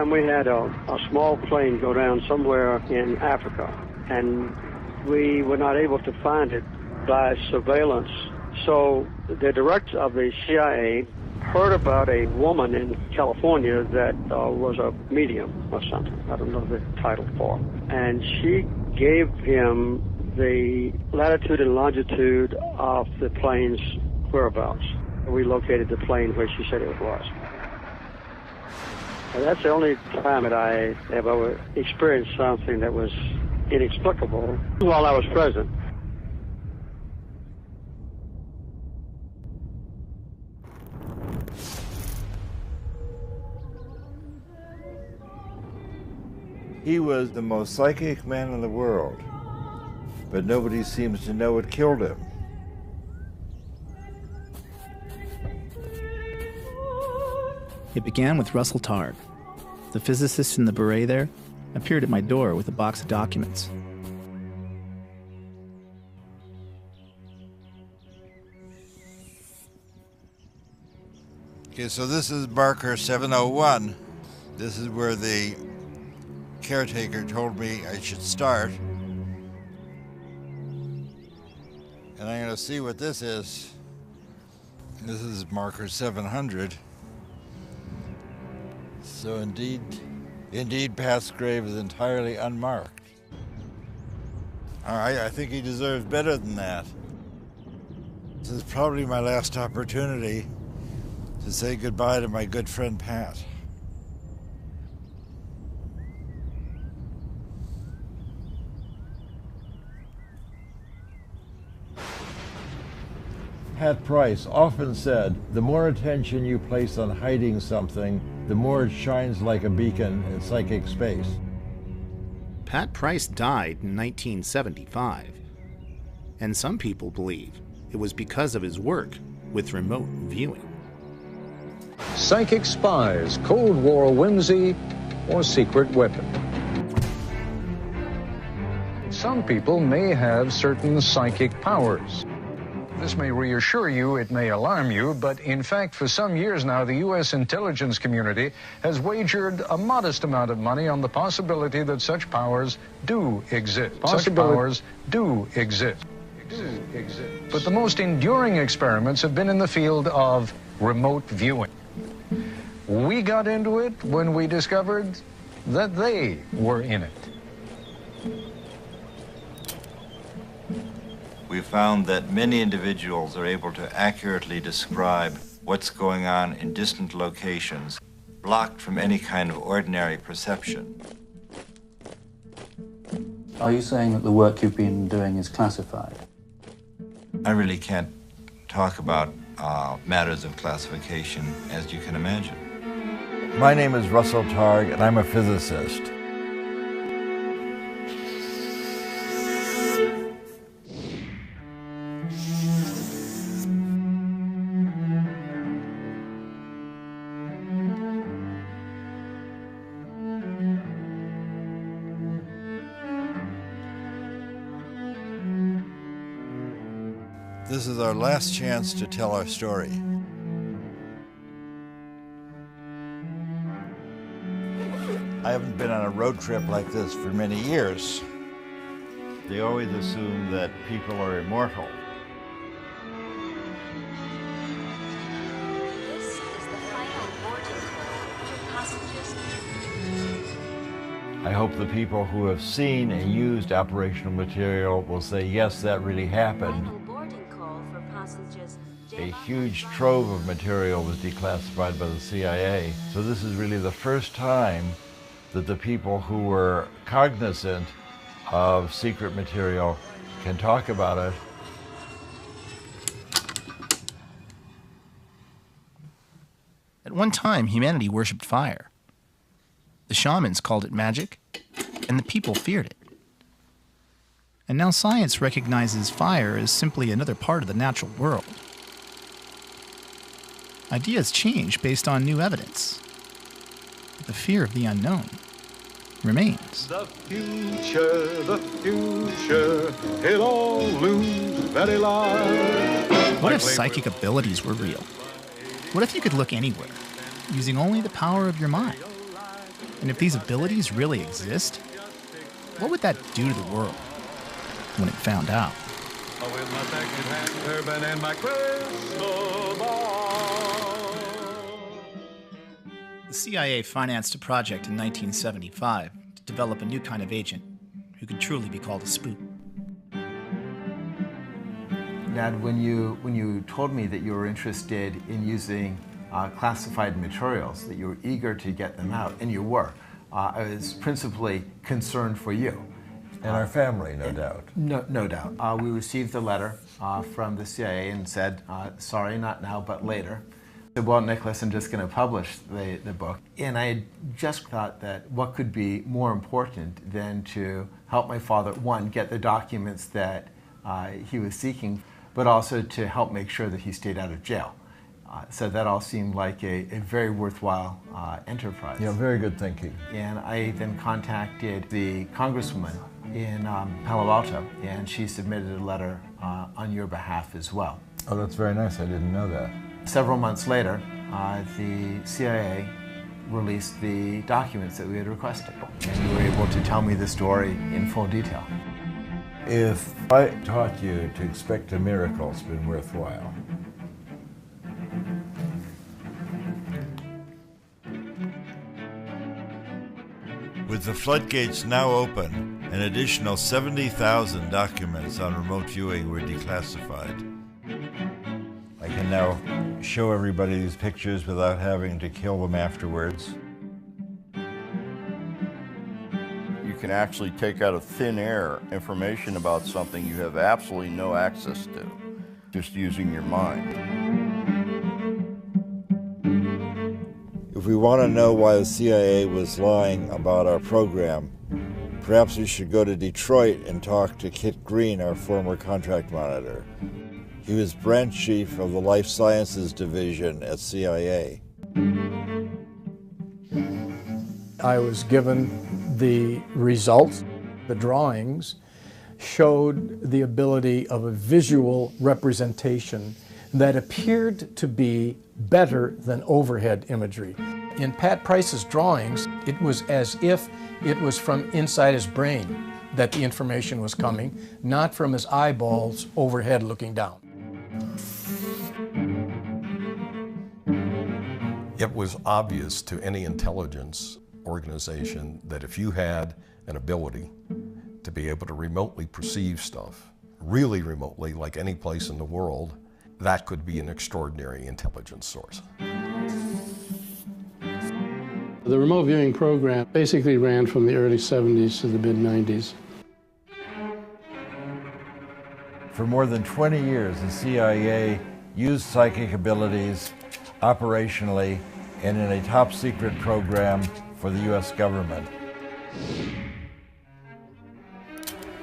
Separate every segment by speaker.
Speaker 1: time we had a small plane go down somewhere in Africa, and we were not able to find it by surveillance. So the director of the CIA heard about a woman in California that was a medium or something. I don't know the title for. And she gave him the latitude and longitude of the plane's whereabouts. We located the plane where she said it was. And that's the only time that I have ever experienced something that was inexplicable while I was present.
Speaker 2: He was the most psychic man in the world, but nobody seems to know what killed him.
Speaker 3: It began with Russell Targ. The physicist in the beret there appeared at my door with a box of documents.
Speaker 2: Okay, so this is marker 701. This is where the caretaker told me I should start. And I'm going to see what this is. This is marker 700. So indeed, Pat's grave is entirely unmarked. I think he deserves better than that. This is probably my last opportunity to say goodbye to my good friend Pat. Pat Price often said, the more attention you place on hiding something, the more it shines like a beacon in psychic space.
Speaker 3: Pat Price died in 1975, and some people believe it was because of his work with remote viewing.
Speaker 4: Psychic spies, Cold War whimsy, or secret weapon. Some people may have certain psychic powers. This may reassure you, it may alarm you, but in fact, for some years now, the U.S. intelligence community has wagered a modest amount of money on the possibility that such powers do exist. Such powers do exist. But the most enduring experiments have been in the field of remote viewing. We got into it when we discovered that they were in it.
Speaker 2: We found that many individuals are able to accurately describe what's going on in distant locations, blocked from any kind of ordinary perception.
Speaker 5: Are you saying that the work you've been doing is classified?
Speaker 2: I really can't talk about matters of classification, as you can imagine. My name is Russell Targ, and I'm a physicist. This is our last chance to tell our story. I haven't been on a road trip like this for many years. They always assume that people are immortal.
Speaker 6: This is the final boarding call for passengers.
Speaker 2: I hope the people who have seen and used operational material will say, yes, that really happened.
Speaker 6: Final boarding call for passengers.
Speaker 2: A huge trove of material was declassified by the CIA. So this is really the first time that the people who were cognizant of secret material can talk about it.
Speaker 3: At one time, humanity worshipped fire. The shamans called it magic, and the people feared it. And now science recognizes fire as simply another part of the natural world. Ideas change based on new evidence. But the fear of the unknown remains.
Speaker 7: The future, it all looms very large.
Speaker 3: What if psychic abilities were real? What if you could look anywhere, using only the power of your mind? And if these abilities really exist, what would that do to the world when it found out?
Speaker 7: With my second-hand turban and my crystal ball.
Speaker 3: The CIA financed a project in 1975 to develop a new kind of agent who could truly be called a spook.
Speaker 8: Dad, when you told me that you were interested in using classified materials, that you were eager to get them out, and you were, I was principally concerned for you.
Speaker 2: And our family, no doubt.
Speaker 8: No doubt. We received a letter from the CIA and said, sorry, not now, but later. I said, well, Nicholas, I'm just going to publish the book. And I just thought that what could be more important than to help my father, one, get the documents that he was seeking, but also to help make sure that he stayed out of jail. So that all seemed like a very worthwhile enterprise.
Speaker 2: Yeah, very good thinking.
Speaker 8: And I then contacted the congresswoman in Palo Alto, and she submitted a letter on your behalf as well.
Speaker 2: Oh, that's very nice. I didn't know that.
Speaker 8: Several months later, the CIA released the documents that we had requested, and you were able to tell me the story in full detail.
Speaker 2: If I taught you to expect a miracle, it's been worthwhile. With the floodgates now open, an additional 70,000 documents on remote viewing were declassified. I can now show everybody these pictures without having to kill them afterwards.
Speaker 9: You can actually take out of thin air information about something you have absolutely no access to, just using your mind.
Speaker 2: If we want to know why the CIA was lying about our program, perhaps we should go to Detroit and talk to Kit Green, our former contract monitor. He was branch chief of the Life Sciences Division at CIA.
Speaker 10: I was given the results. The drawings showed the ability of a visual representation that appeared to be better than overhead imagery. In Pat Price's drawings, it was as if it was from inside his brain that the information was coming, not from his eyeballs overhead looking down.
Speaker 11: It was obvious to any intelligence organization that if you had an ability to be able to remotely perceive stuff, really remotely, like any place in the world, that could be an extraordinary intelligence source.
Speaker 12: The remote viewing program basically ran from the early 70s to the mid-90s.
Speaker 2: For more than 20 years, the CIA used psychic abilities operationally and in a top secret program for the US government.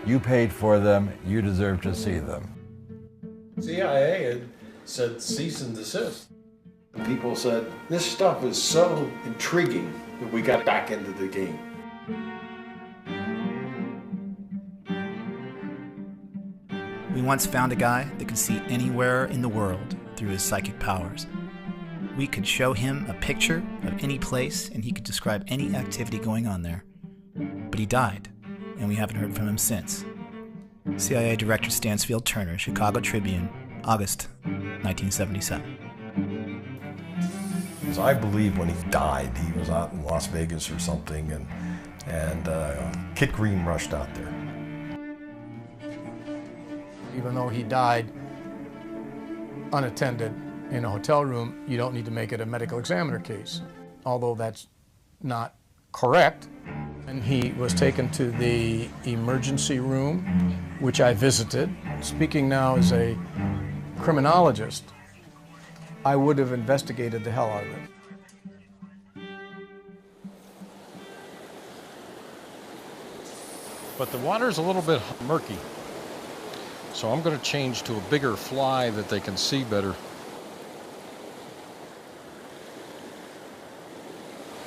Speaker 2: You paid for them, you deserve to see them.
Speaker 13: CIA had said cease and desist. And people said, this stuff is so intriguing that we got back into the game.
Speaker 3: We once found a guy that could see anywhere in the world through his psychic powers. We could show him a picture of any place and he could describe any activity going on there. But he died, and we haven't heard from him since. CIA Director Stansfield Turner, Chicago Tribune, August 1977.
Speaker 11: So I believe when he died, he was out in Las Vegas or something, and Kit Green rushed out there.
Speaker 10: Even though he died unattended in a hotel room, you don't need to make it a medical examiner case, although that's not correct. And he was taken to the emergency room, which I visited. Speaking now as a criminologist, I would have investigated the hell out of it.
Speaker 11: But the water's a little bit murky, so I'm going to change to a bigger fly that they can see better.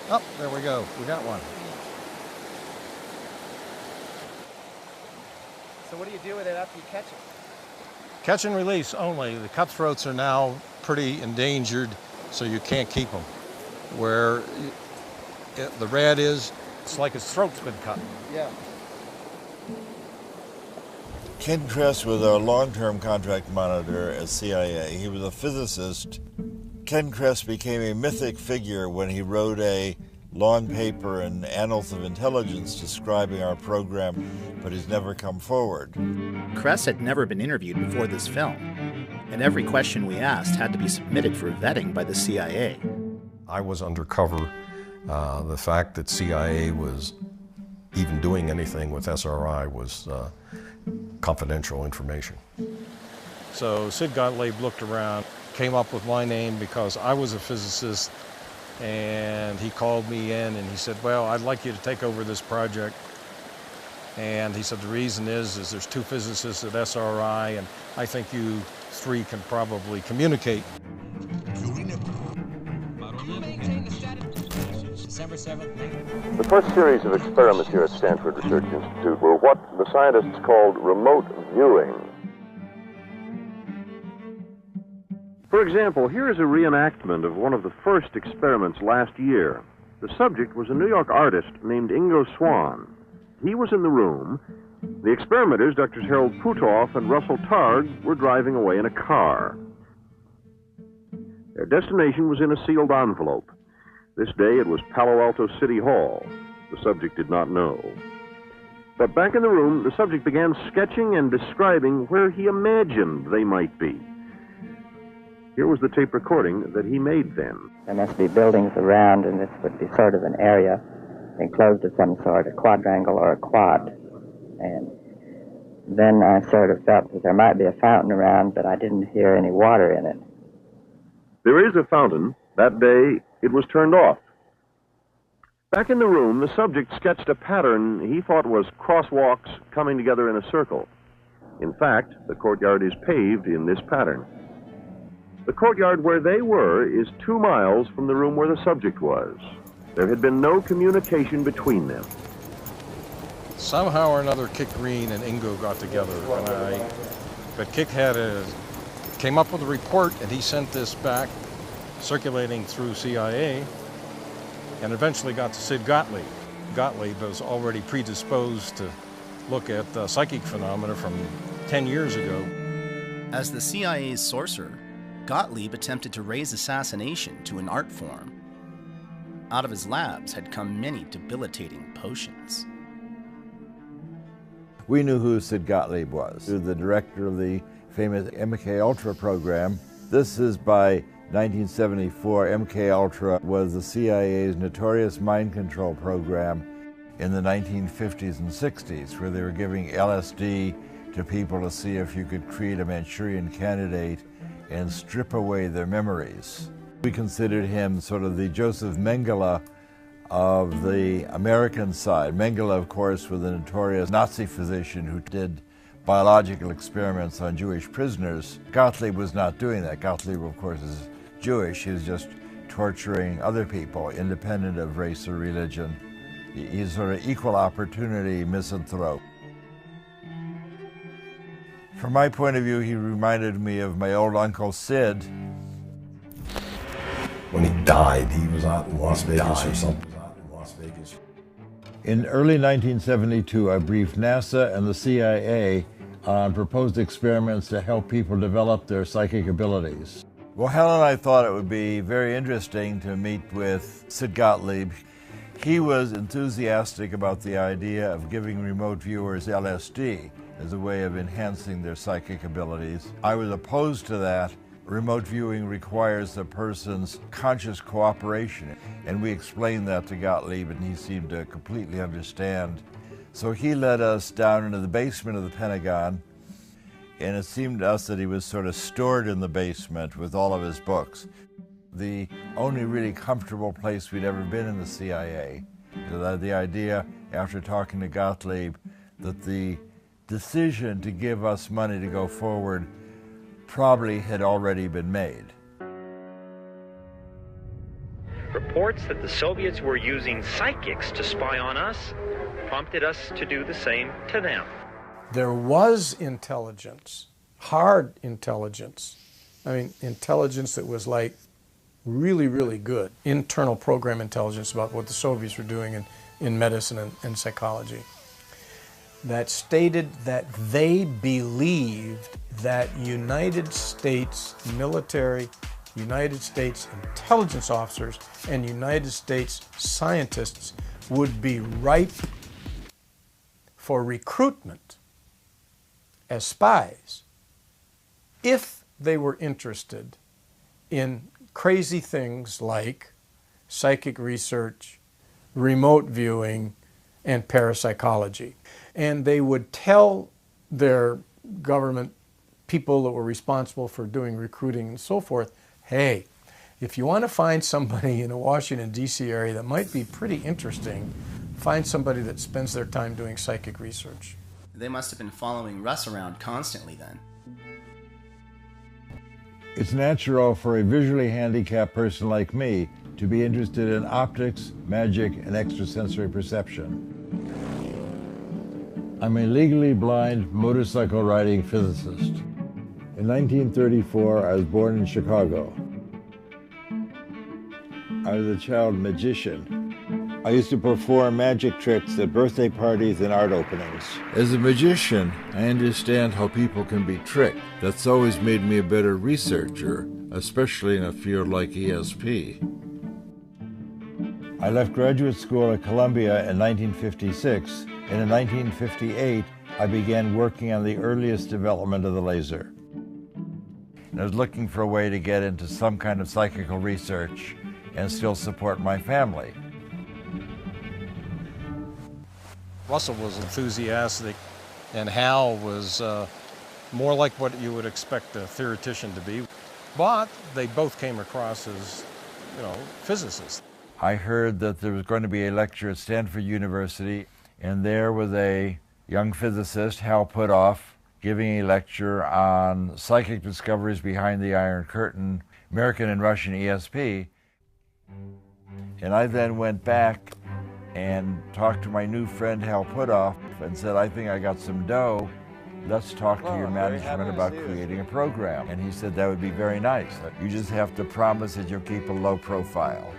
Speaker 11: Oh, there we go. We got one.
Speaker 3: So what do you do with it after you catch it?
Speaker 11: Catch and release only. The cutthroats are now pretty endangered, so you can't keep them. Where The red is, it's like his throat's been cut.
Speaker 10: Yeah.
Speaker 2: Ken Kress was our long-term contract monitor at CIA. He was a physicist. Ken Kress became a mythic figure when he wrote a long paper in Annals of Intelligence describing our program, but he's never come forward.
Speaker 3: Kress had never been interviewed before this film, and every question we asked had to be submitted for vetting by the CIA.
Speaker 11: I was undercover. The fact that CIA was even doing anything with SRI was confidential information. So Sid Gottlieb looked around, came up with my name because I was a physicist, and he called me in and he said, well, I'd like you to take over this project. And he said, the reason is there's two physicists at SRI, and I think you three can probably communicate.
Speaker 14: The first series of experiments here at Stanford Research Institute were what the scientists called remote viewing.
Speaker 15: For example, here is a reenactment of one of the first experiments last year. The subject was a New York artist named Ingo Swann. He was in the room. The experimenters, Drs. Harold Putoff and Russell Targ, were driving away in a car. Their destination was in a sealed envelope. This day it was Palo Alto City Hall. The subject did not know. But back in the room, the subject began sketching and describing where he imagined they might be. Here was the tape recording that he made then.
Speaker 16: There must be buildings around, and this would be sort of an area enclosed of some sort, a quadrangle or a quad. And then I sort of felt that there might be a fountain around, but I didn't hear any water in it.
Speaker 15: There is a fountain. That day, it was turned off. Back in the room, the subject sketched a pattern he thought was crosswalks coming together in a circle. In fact, the courtyard is paved in this pattern. The courtyard where they were is 2 miles from the room where the subject was. There had been no communication between them.
Speaker 11: Somehow or another, Kik Green and Ingo got together, but Kik came up with a report, and he sent this back, circulating through CIA, and eventually got to Sid Gottlieb. Gottlieb was already predisposed to look at psychic phenomena from 10 years ago.
Speaker 3: As the CIA's sorcerer, Gottlieb attempted to raise assassination to an art form. Out of his labs had come many debilitating potions.
Speaker 2: We knew who Sid Gottlieb was, the director of the famous MK-Ultra program. This is by 1974. MK-Ultra was the CIA's notorious mind control program in the 1950s and 60s, where they were giving LSD to people to see if you could create a Manchurian candidate and strip away their memories. We considered him sort of the Joseph Mengele of the American side. Mengele, of course, was the notorious Nazi physician who did biological experiments on Jewish prisoners. Gottlieb was not doing that. Gottlieb, of course, is Jewish. He's just torturing other people, independent of race or religion. He's sort of equal opportunity misanthrope. From my point of view, he reminded me of my old Uncle Sid.
Speaker 11: When he died, he was out in Las Vegas or something.
Speaker 2: In early 1972, I briefed NASA and the CIA on proposed experiments to help people develop their psychic abilities. Well, Helen and I thought it would be very interesting to meet with Sid Gottlieb. He was enthusiastic about the idea of giving remote viewers LSD as a way of enhancing their psychic abilities. I was opposed to that. Remote viewing requires the person's conscious cooperation, and we explained that to Gottlieb, and he seemed to completely understand. So he led us down into the basement of the Pentagon, and it seemed to us that he was sort of stored in the basement with all of his books. The only really comfortable place we'd ever been in the CIA. So the idea, after talking to Gottlieb, that the decision to give us money to go forward probably had already been made.
Speaker 17: Reports that the Soviets were using psychics to spy on us prompted us to do the same to them.
Speaker 10: There was intelligence, hard intelligence. I mean, intelligence that was like really, really good internal program intelligence about what the Soviets were doing in medicine and psychology, that stated that they believed that United States military, United States intelligence officers, and United States scientists would be ripe for recruitment as spies if they were interested in crazy things like psychic research, remote viewing, and parapsychology. And they would tell their government people that were responsible for doing recruiting and so forth, hey, if you want to find somebody in the Washington, D.C. area that might be pretty interesting, find somebody that spends their time doing psychic research.
Speaker 3: They must have been following Russ around constantly then.
Speaker 2: It's natural for a visually handicapped person like me to be interested in optics, magic, and extrasensory perception. I'm a legally blind motorcycle riding physicist. In 1934, I was born in Chicago. I was a child magician. I used to perform magic tricks at birthday parties and art openings. As a magician, I understand how people can be tricked. That's always made me a better researcher, especially in a field like ESP. I left graduate school at Columbia in 1956, and in 1958, I began working on the earliest development of the laser. And I was looking for a way to get into some kind of psychical research and still support my family.
Speaker 13: Russell was enthusiastic, and Hal was more like what you would expect a theoretician to be. But they both came across as, physicists.
Speaker 2: I heard that there was going to be a lecture at Stanford University, and there was a young physicist, Hal Puthoff, giving a lecture on psychic discoveries behind the Iron Curtain, American and Russian ESP. And I then went back and talked to my new friend Hal Puthoff and said, I think I got some dough. Let's talk to your management about creating a program. And he said, that would be very nice. You just have to promise that you'll keep a low profile.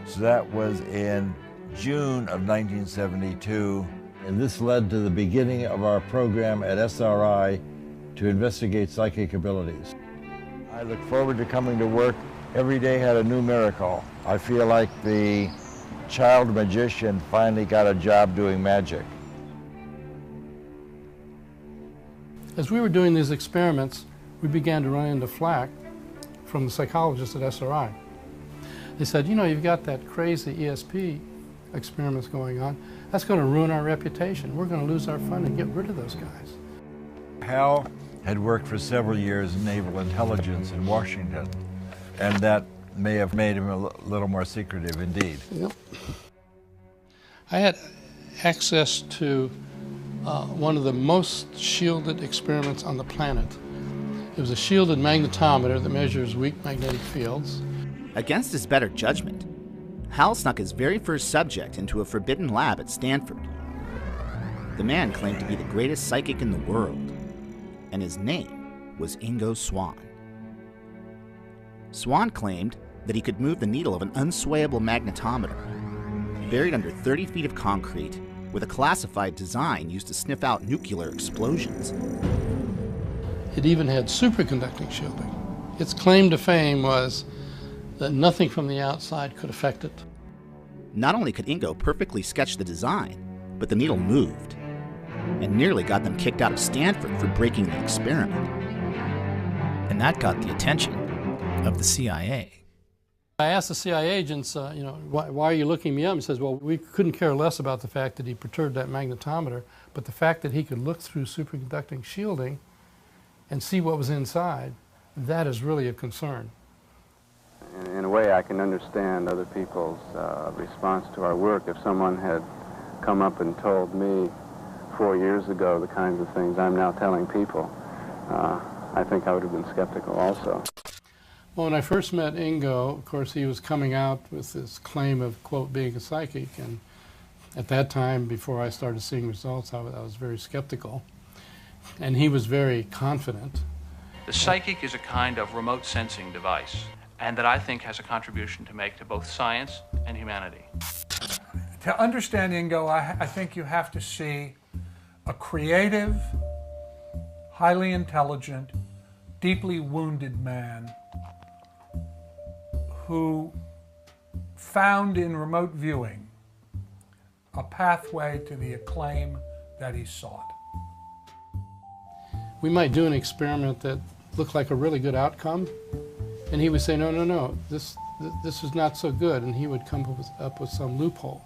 Speaker 2: So that was in June of 1972. And this led to the beginning of our program at SRI to investigate psychic abilities. I look forward to coming to work. Every day had a new miracle. I feel like the child magician finally got a job doing magic.
Speaker 12: As we were doing these experiments, we began to run into flack from the psychologists at SRI. They said, you've got that crazy ESP experiments going on. That's going to ruin our reputation. We're going to lose our funding. Get rid of those guys.
Speaker 2: Hal had worked for several years in naval intelligence in Washington, and that may have made him a little more secretive indeed.
Speaker 12: Yep. I had access to one of the most shielded experiments on the planet. It was a shielded magnetometer that measures weak magnetic fields.
Speaker 18: Against his better judgment, Hal snuck his very first subject into a forbidden lab at Stanford. The man claimed to be the greatest psychic in the world, and his name was Ingo Swann. Swann claimed that he could move the needle of an unswayable magnetometer, buried under 30 feet of concrete, with a classified design used to sniff out nuclear explosions.
Speaker 12: It even had superconducting shielding. Its claim to fame was that nothing from the outside could affect it.
Speaker 18: Not only could Ingo perfectly sketch the design, but the needle moved, and nearly got them kicked out of Stanford for breaking the experiment.
Speaker 3: And that got the attention of the CIA.
Speaker 12: I asked the CIA agents, why are you looking me up? He says, well, we couldn't care less about the fact that he perturbed that magnetometer, but the fact that he could look through superconducting shielding and see what was inside, that is really a concern.
Speaker 19: In a way, I can understand other people's response to our work. If someone had come up and told me 4 years ago the kinds of things I'm now telling people, I think I would have been skeptical also.
Speaker 12: Well, when I first met Ingo, of course, he was coming out with this claim of, quote, being a psychic, and at that time, before I started seeing results, I was very skeptical, and he was very confident.
Speaker 20: The psychic is a kind of remote sensing device, and that I think has a contribution to make to both science and humanity.
Speaker 21: To understand Ingo, I think you have to see a creative, highly intelligent, deeply wounded man who found in remote viewing a pathway to the acclaim that he sought.
Speaker 12: We might do an experiment that looked like a really good outcome, and he would say, no, no, no, this is not so good, and he would come up with some loophole.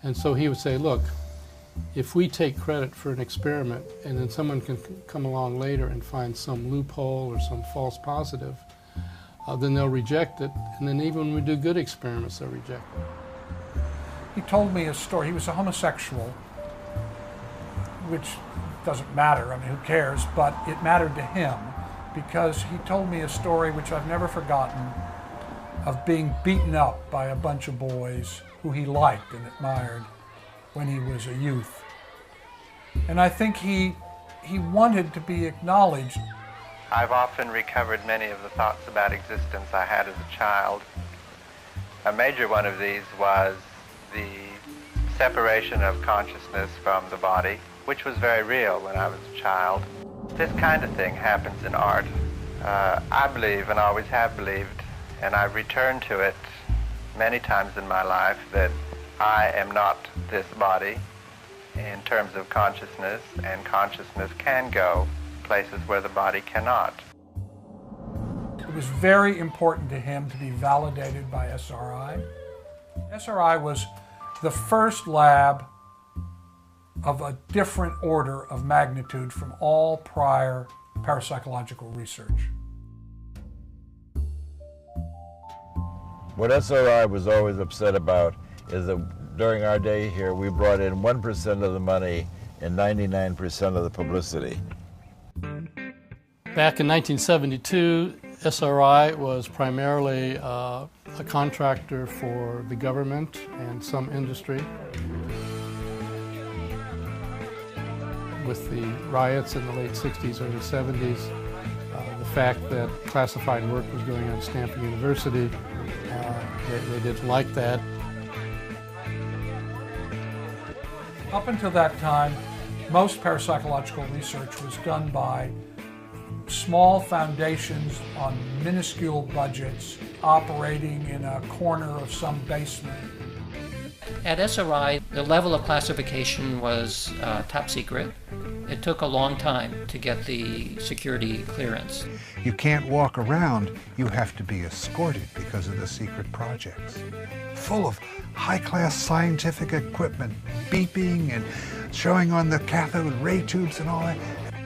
Speaker 12: And so he would say, look, if we take credit for an experiment and then someone can come along later and find some loophole or some false positive, then they'll reject it, and then even when we do good experiments, they'll reject it.
Speaker 21: He told me a story. He was a homosexual, which doesn't matter, I mean, who cares, but it mattered to him because he told me a story which I've never forgotten of being beaten up by a bunch of boys who he liked and admired when he was a youth. And I think he wanted to be acknowledged.
Speaker 22: I've often recovered many of the thoughts about existence I had as a child. A major one of these was the separation of consciousness from the body, which was very real when I was a child. This kind of thing happens in art. I believe, and always have believed, and I've returned to it many times in my life, that I am not this body in terms of consciousness, and consciousness can go places where the body cannot.
Speaker 21: It was very important to him to be validated by SRI. SRI was the first lab of a different order of magnitude from all prior parapsychological research.
Speaker 2: What SRI was always upset about is that during our day here, we brought in 1% of the money and 99% of the publicity.
Speaker 12: Back in 1972, SRI was primarily a contractor for the government and some industry. With the riots in the late 60s, early 70s, the fact that classified work was going on at Stanford University, they didn't like that.
Speaker 21: Up until that time, most parapsychological research was done by small foundations on minuscule budgets operating in a corner of some basement.
Speaker 23: At SRI, the level of classification was top secret. It took a long time to get the security clearance.
Speaker 24: You can't walk around, you have to be escorted because of the secret projects. Full of high-class scientific equipment, beeping and showing on the cathode ray tubes and all that.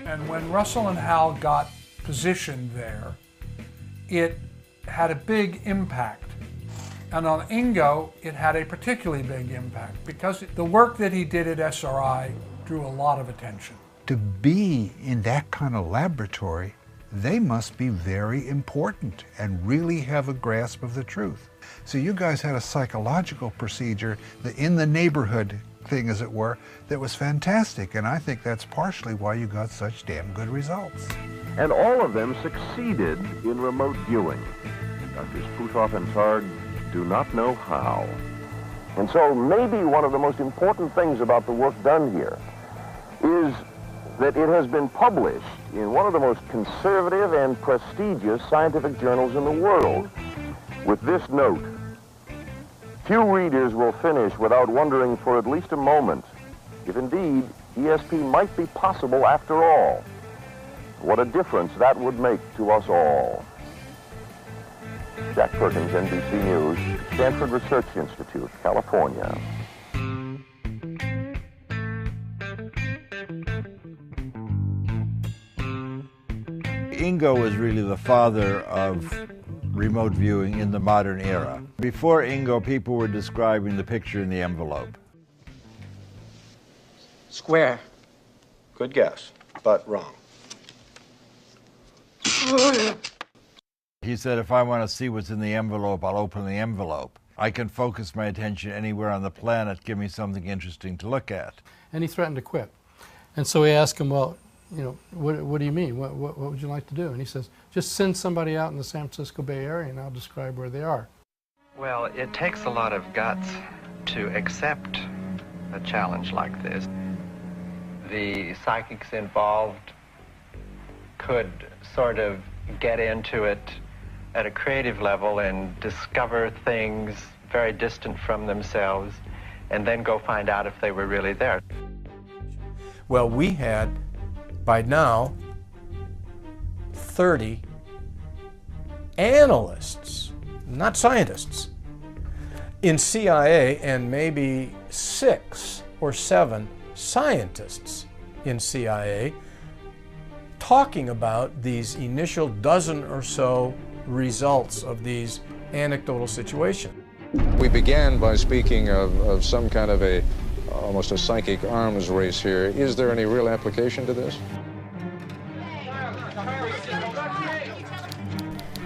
Speaker 21: And when Russell and Hal got positioned there, it had a big impact. And on Ingo, it had a particularly big impact because the work that he did at SRI drew a lot of attention.
Speaker 24: To be in that kind of laboratory, they must be very important and really have a grasp of the truth. So you guys had a psychological procedure, the in the neighborhood thing, as it were, that was fantastic, and I think that's partially why you got such damn good results.
Speaker 15: And all of them succeeded in remote viewing. Drs. Puthoff and Targ do not know how. And so maybe one of the most important things about the work done here is that it has been published in one of the most conservative and prestigious scientific journals in the world, with this note: few readers will finish without wondering for at least a moment if indeed ESP might be possible after all. What a difference that would make to us all. Jack Perkins, NBC News, Stanford Research Institute, California.
Speaker 2: Ingo was really the father of remote viewing in the modern era. Before Ingo, people were describing the picture in the envelope.
Speaker 25: Square. Good guess, but wrong.
Speaker 2: He said, if I want to see what's in the envelope, I'll open the envelope. I can focus my attention anywhere on the planet, give me something interesting to look at.
Speaker 12: And he threatened to quit. And so we asked him, well, you know, what do you mean? What would you like to do? And he says, just send somebody out in the San Francisco Bay Area and I'll describe where they are.
Speaker 22: Well, it takes a lot of guts to accept a challenge like this. The psychics involved could sort of get into it at a creative level and discover things very distant from themselves and then go find out if they were really there.
Speaker 10: Well, we had, by now, 30 analysts, not scientists, in CIA, and maybe 6 or 7 scientists in CIA talking about these initial dozen or so results of these anecdotal situations.
Speaker 1: We began by speaking of some kind of almost a psychic arms race here. Is there any real application to this?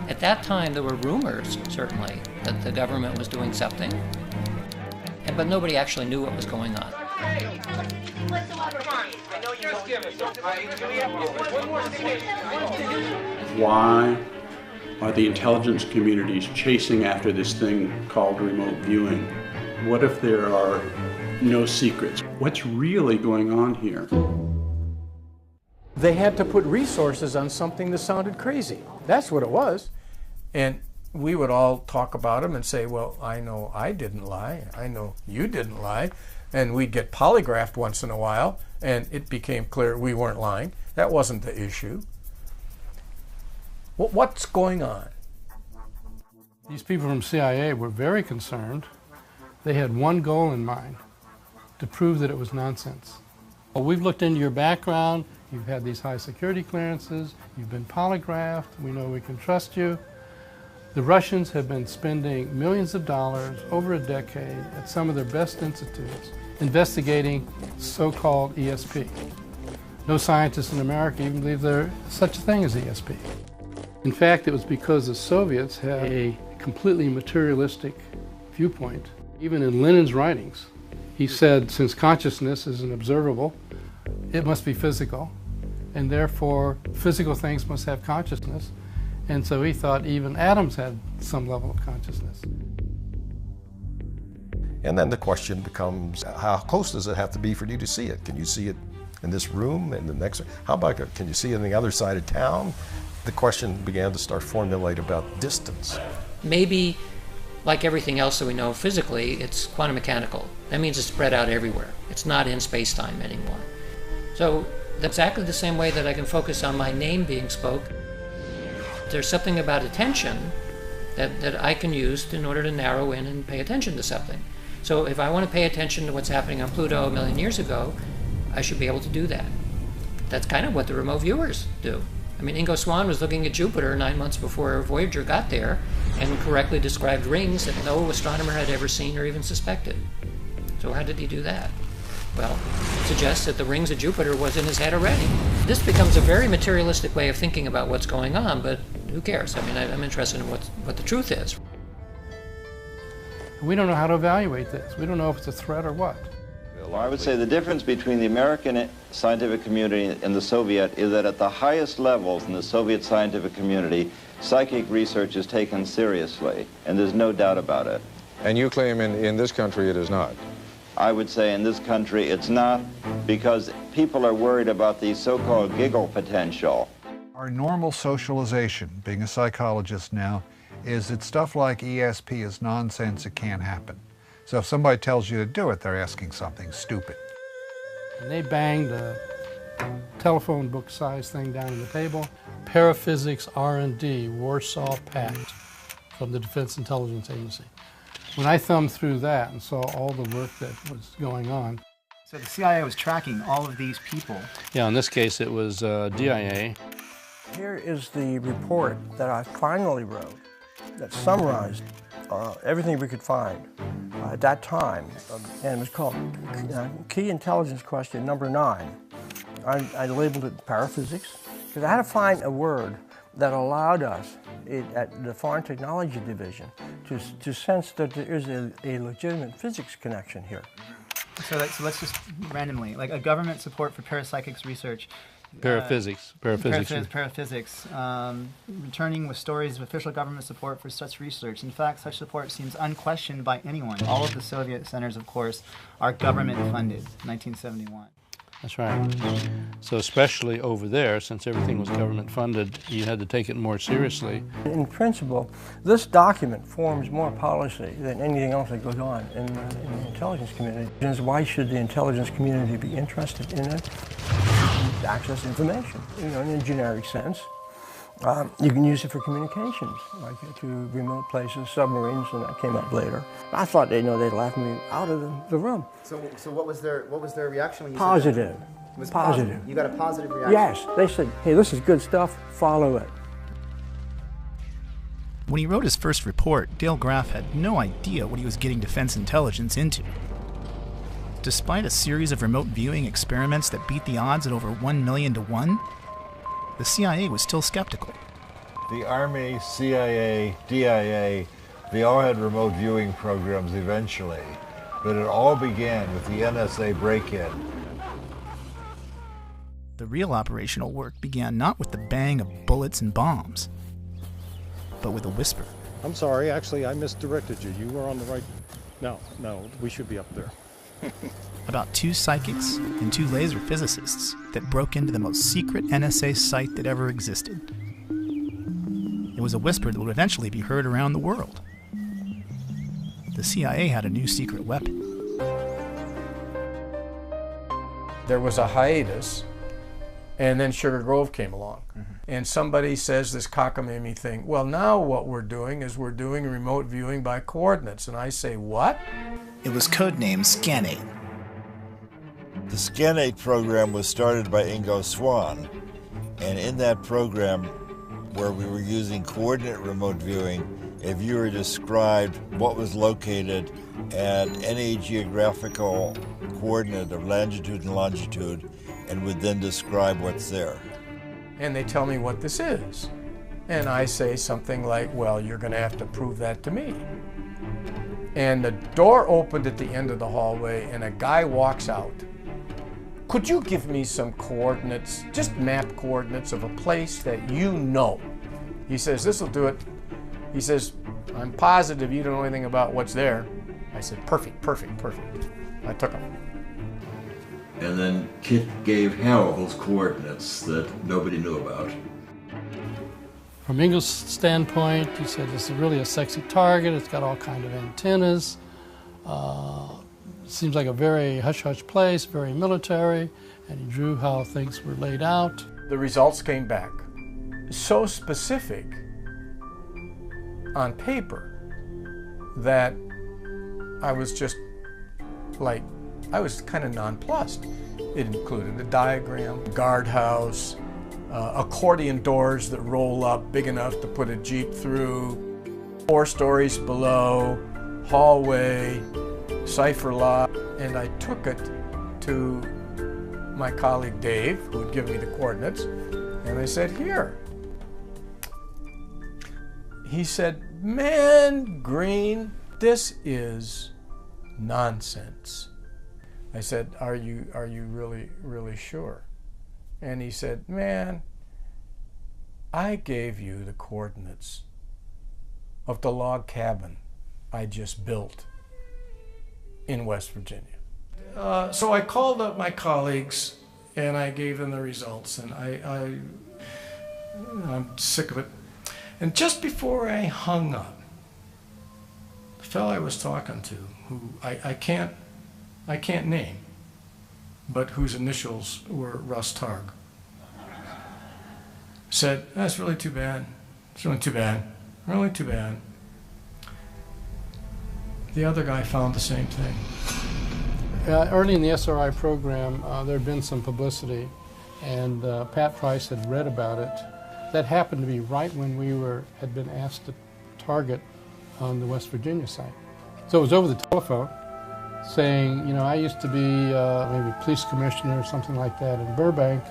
Speaker 23: At that time, there were rumors, certainly, that the government was doing something, but nobody actually knew what was going on.
Speaker 4: Why are the intelligence communities chasing after this thing called remote viewing? What if there are no secrets? What's really going on here?
Speaker 10: They had to put resources on something that sounded crazy. That's what it was. And we would all talk about them and say, well, I know I didn't lie. I know you didn't lie. And we'd get polygraphed once in a while, and it became clear we weren't lying. That wasn't the issue. Well, what's going on?
Speaker 12: These people from CIA were very concerned. They had one goal in mind, to prove that it was nonsense. Well, we've looked into your background. You've had these high security clearances. You've been polygraphed. We know we can trust you. The Russians have been spending millions of dollars over a decade at some of their best institutes investigating so-called ESP. No scientists in America even believe there's such a thing as ESP. In fact, it was because the Soviets had a completely materialistic viewpoint. Even in Lenin's writings, he said, since consciousness is an observable, it must be physical, and therefore physical things must have consciousness. And so he thought even atoms had some level of consciousness.
Speaker 11: And then the question becomes, how close does it have to be for you to see it? Can you see it in this room, in the next? How about, can you see it on the other side of town? The question began to start formulate about distance.
Speaker 23: Maybe, like everything else that we know physically, it's quantum mechanical. That means it's spread out everywhere. It's not in space-time anymore. So that's exactly the same way that I can focus on my name being spoke. There's something about attention that I can use in order to narrow in and pay attention to something. So if I want to pay attention to what's happening on Pluto a million years ago, I should be able to do that. That's kind of what the remote viewers do. I mean, Ingo Swann was looking at Jupiter 9 months before Voyager got there and correctly described rings that no astronomer had ever seen or even suspected. So how did he do that? Well, it suggests that the rings of Jupiter was in his head already. This becomes a very materialistic way of thinking about what's going on, but who cares? I mean, I'm interested in what the truth is.
Speaker 12: We don't know how to evaluate this. We don't know if it's a threat or what.
Speaker 5: Well, I would say the difference between the American scientific community and the Soviet is that at the highest levels in the Soviet scientific community, psychic research is taken seriously, and there's no doubt about it.
Speaker 1: And you claim in this country it is not?
Speaker 5: I would say in this country it's not, because people are worried about the so-called giggle potential.
Speaker 24: Our normal socialization, being a psychologist now, is that stuff like ESP is nonsense, it can't happen. So if somebody tells you to do it, they're asking something stupid.
Speaker 12: And they banged a telephone book size thing down on the table. Paraphysics R&D, Warsaw Pact, from the Defense Intelligence Agency. When I thumbed through that and saw all the work that was going on.
Speaker 6: So the CIA was tracking all of these people.
Speaker 12: Yeah, in this case it was DIA.
Speaker 7: Here is the report that I finally wrote that summarized everything we could find at that time. And it was called Key Intelligence Question number 9. I labeled it paraphysics because I had to find a word that allowed us at the Foreign Technology Division to sense that there is a legitimate physics connection here.
Speaker 6: So let's just randomly, like a government support for parapsychics research
Speaker 12: Paraphysics.
Speaker 6: Paraphysics. Returning with stories of official government support for such research. In fact, such support seems unquestioned by anyone. All of the Soviet centers, of course, are government funded. 1971.
Speaker 12: That's right. So especially over there, since everything was government funded, you had to take it more seriously.
Speaker 7: In principle, this document forms more policy than anything else that goes on in the intelligence community. Why should the intelligence community be interested in it? Access information, in a generic sense. You can use it for communications, like to remote places, submarines, and that came up later. I thought they'd laugh me out of the room.
Speaker 6: So what was their reaction when you
Speaker 7: Positive.
Speaker 6: said that? It was
Speaker 7: positive.
Speaker 6: You got a positive reaction?
Speaker 7: Yes. They said, hey, this is good stuff, follow it.
Speaker 3: When he wrote his first report, Dale Graff had no idea what he was getting Defense Intelligence into. Despite a series of remote viewing experiments that beat the odds at over 1 million to 1, the CIA was still skeptical.
Speaker 2: The Army, CIA, DIA, they all had remote viewing programs eventually, but it all began with the NSA break-in.
Speaker 3: The real operational work began not with the bang of bullets and bombs, but with a whisper.
Speaker 13: I'm sorry, actually I misdirected you. You were on the right... No, we should be up there.
Speaker 3: About 2 psychics and 2 laser physicists that broke into the most secret NSA site that ever existed. It was a whisper that would eventually be heard around the world. The CIA had a new secret weapon.
Speaker 10: There was a hiatus, and then Sugar Grove came along. And somebody says this cockamamie thing, well, now what we're doing is we're doing remote viewing by coordinates. And I say, what?
Speaker 3: It was codenamed Scan-8.
Speaker 2: The Scan-8 program was started by Ingo Swann, and in that program, where we were using coordinate remote viewing, a viewer described what was located at any geographical coordinate of latitude and longitude, and would then describe what's there.
Speaker 10: And they tell me what this is. And I say something like, well, you're going to have to prove that to me. And the door opened at the end of the hallway, and a guy walks out. Could you give me some coordinates, just map coordinates of a place that you know? He says, this will do it. He says, I'm positive you don't know anything about what's there. I said, perfect, perfect, perfect. I took them.
Speaker 2: And then Kit gave Hal those coordinates that nobody knew about.
Speaker 12: From Ingo's standpoint, he said this is really a sexy target. It's got all kinds of antennas. Seems like a very hush-hush place, very military, and he drew how things were laid out.
Speaker 10: The results came back so specific on paper that I was just like, I was kind of nonplussed. It included a diagram, guardhouse, accordion doors that roll up big enough to put a Jeep through, 4 stories below, hallway, cipher lock, and I took it to my colleague Dave, who had given me the coordinates, and I said, here. He said, man, Green, this is nonsense. I said, are you really sure? And he said, man, I gave you the coordinates of the log cabin I just built in West Virginia. So I called up my colleagues and I gave them the results, and I'm sick of it. And just before I hung up, the fellow I was talking to, who I can't name, but whose initials were Russ Targ, said, that's really too bad. It's really too bad. Really too bad. The other guy found the same thing.
Speaker 12: Early in the SRI program, there had been some publicity, and Pat Price had read about it. That happened to be right when we had been asked to target on the West Virginia site. So it was over the telephone, saying, you know, I used to be maybe police commissioner or something like that in Burbank,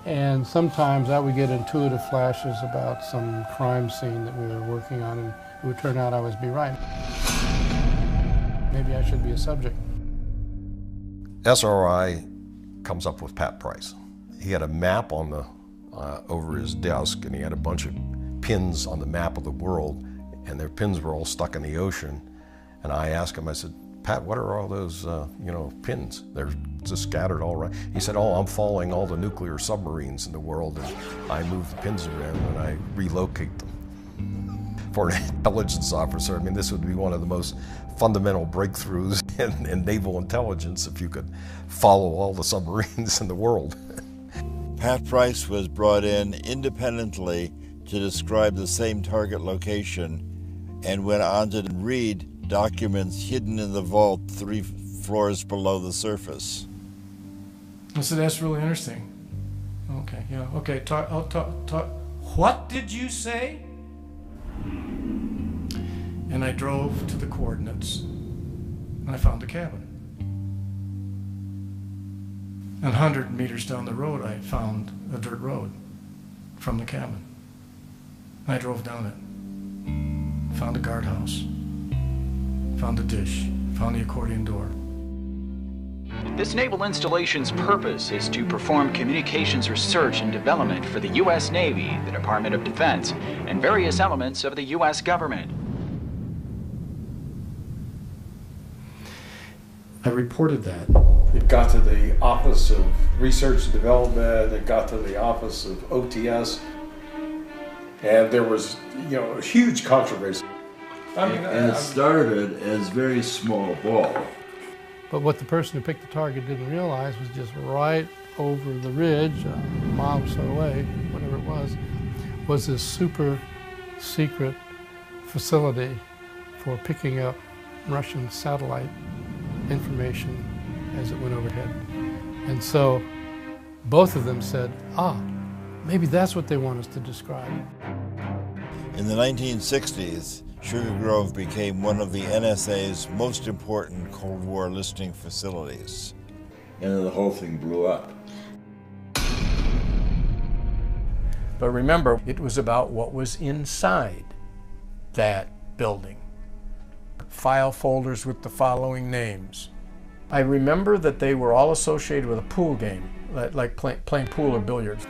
Speaker 12: and sometimes I would get intuitive flashes about some crime scene that we were working on, and it would turn out I would be right. Maybe I should be a subject.
Speaker 11: SRI comes up with Pat Price. He had a map on the over his desk, and he had a bunch of pins on the map of the world, and their pins were all stuck in the ocean. And I asked him, I said, Pat, what are all those, pins? They're just scattered all around. He said, oh, I'm following all the nuclear submarines in the world, and I move the pins around and I relocate them. For an intelligence officer, I mean, this would be one of the most fundamental breakthroughs in naval intelligence if you could follow all the submarines in the world.
Speaker 8: Pat Price was brought in independently to describe the same target location and went on to read documents hidden in the vault 3 floors below the surface.
Speaker 10: So that's really interesting. Okay, yeah, okay. What did you say? And I drove to the coordinates, and I found the cabin. And 100 meters down the road, I found a dirt road from the cabin. I drove down it, found a guardhouse, found a dish, found the accordion door.
Speaker 9: This naval installation's purpose is to perform communications research and development for the U.S. Navy, the Department of Defense, and various elements of the U.S. government.
Speaker 10: I reported that. It got to the Office of Research and Development, it got to the Office of OTS, and there was, a huge controversy.
Speaker 2: And it started as very small ball.
Speaker 12: But what the person who picked the target didn't realize was just right over the ridge, a mile or so away, whatever it was this super secret facility for picking up Russian satellite information as it went overhead. And so both of them said, maybe that's what they want us to describe.
Speaker 8: In the 1960s, Sugar Grove became one of the NSA's most important Cold War listening facilities.
Speaker 2: And then the whole thing blew up.
Speaker 10: But remember, it was about what was inside that building. File folders with the following names. I remember that they were all associated with a pool game, like playing pool or billiards.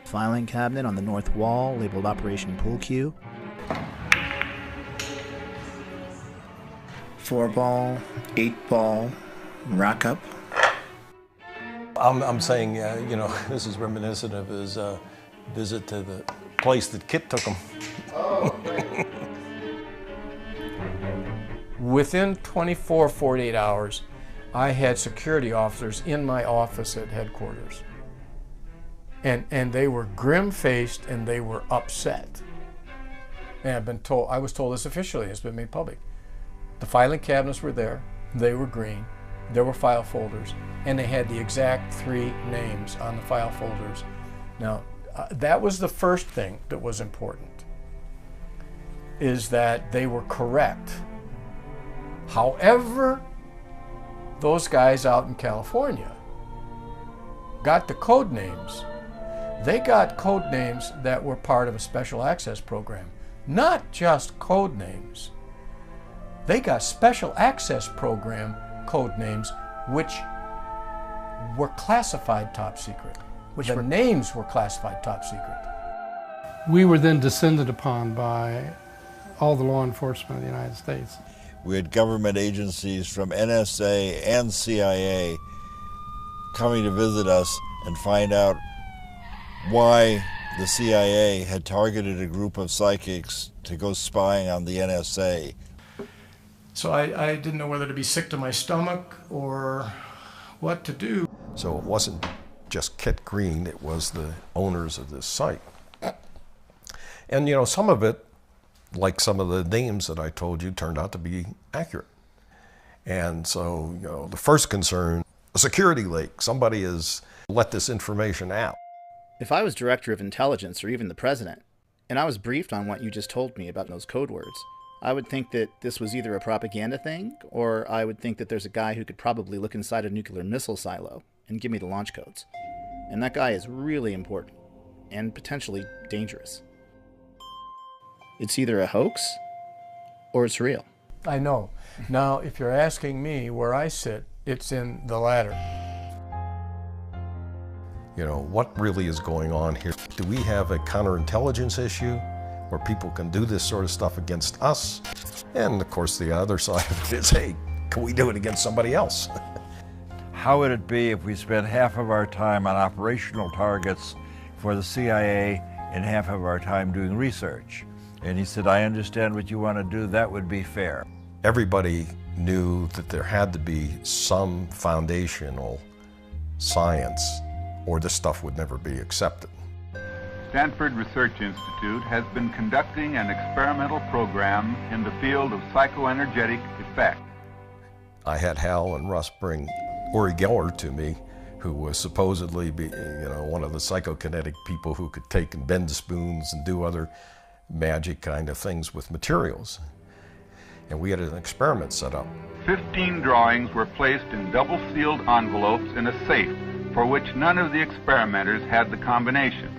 Speaker 18: Filing cabinet on the north wall labeled Operation Pool Cue. 4-ball, 8-ball, rack up.
Speaker 11: I'm saying, this is reminiscent of his visit to the place that Kit took him.
Speaker 10: Within 48 hours, I had security officers in my office at headquarters. And they were grim-faced and they were upset. And I was told this officially, it's been made public. The filing cabinets were there, they were green, there were file folders, and they had the exact 3 names on the file folders. Now, that was the first thing that was important, is that they were correct. However, those guys out in California got the code names. They got code names that were part of a special access program, not just code names. They got special access program code names which were classified top secret. The names were classified top secret.
Speaker 12: We were then descended upon by all the law enforcement of the United States.
Speaker 8: We had government agencies from NSA and CIA coming to visit us and find out why the CIA had targeted a group of psychics to go spying on the NSA.
Speaker 10: So I didn't know whether to be sick to my stomach or what to do.
Speaker 11: So it wasn't just Kit Green, it was the owners of this site. And some of it, like some of the names that I told you, turned out to be accurate. And so, the first concern, a security leak. Somebody has let this information out.
Speaker 18: If I was director of intelligence or even the president, and I was briefed on what you just told me about those code words, I would think that this was either a propaganda thing, or I would think that there's a guy who could probably look inside a nuclear missile silo and give me the launch codes. And that guy is really important, and potentially dangerous. It's either a hoax, or it's real.
Speaker 10: I know. Now, if you're asking me where I sit, it's in the latter.
Speaker 11: You know, what really is going on here? Do we have a counterintelligence issue where people can do this sort of stuff against us? And of course the other side of it is, hey, can we do it against somebody else?
Speaker 8: How would it be if we spent half of our time on operational targets for the CIA and half of our time doing research? And he said, I understand what you want to do, that would be fair.
Speaker 11: Everybody knew that there had to be some foundational science or this stuff would never be accepted.
Speaker 14: Stanford Research Institute has been conducting an experimental program in the field of psychoenergetic effect.
Speaker 11: I had Hal and Russ bring Uri Geller to me, who was supposedly one of the psychokinetic people who could take and bend spoons and do other magic kind of things with materials. And we had an experiment set up.
Speaker 14: 15 drawings were placed in double-sealed envelopes in a safe for which none of the experimenters had the combination.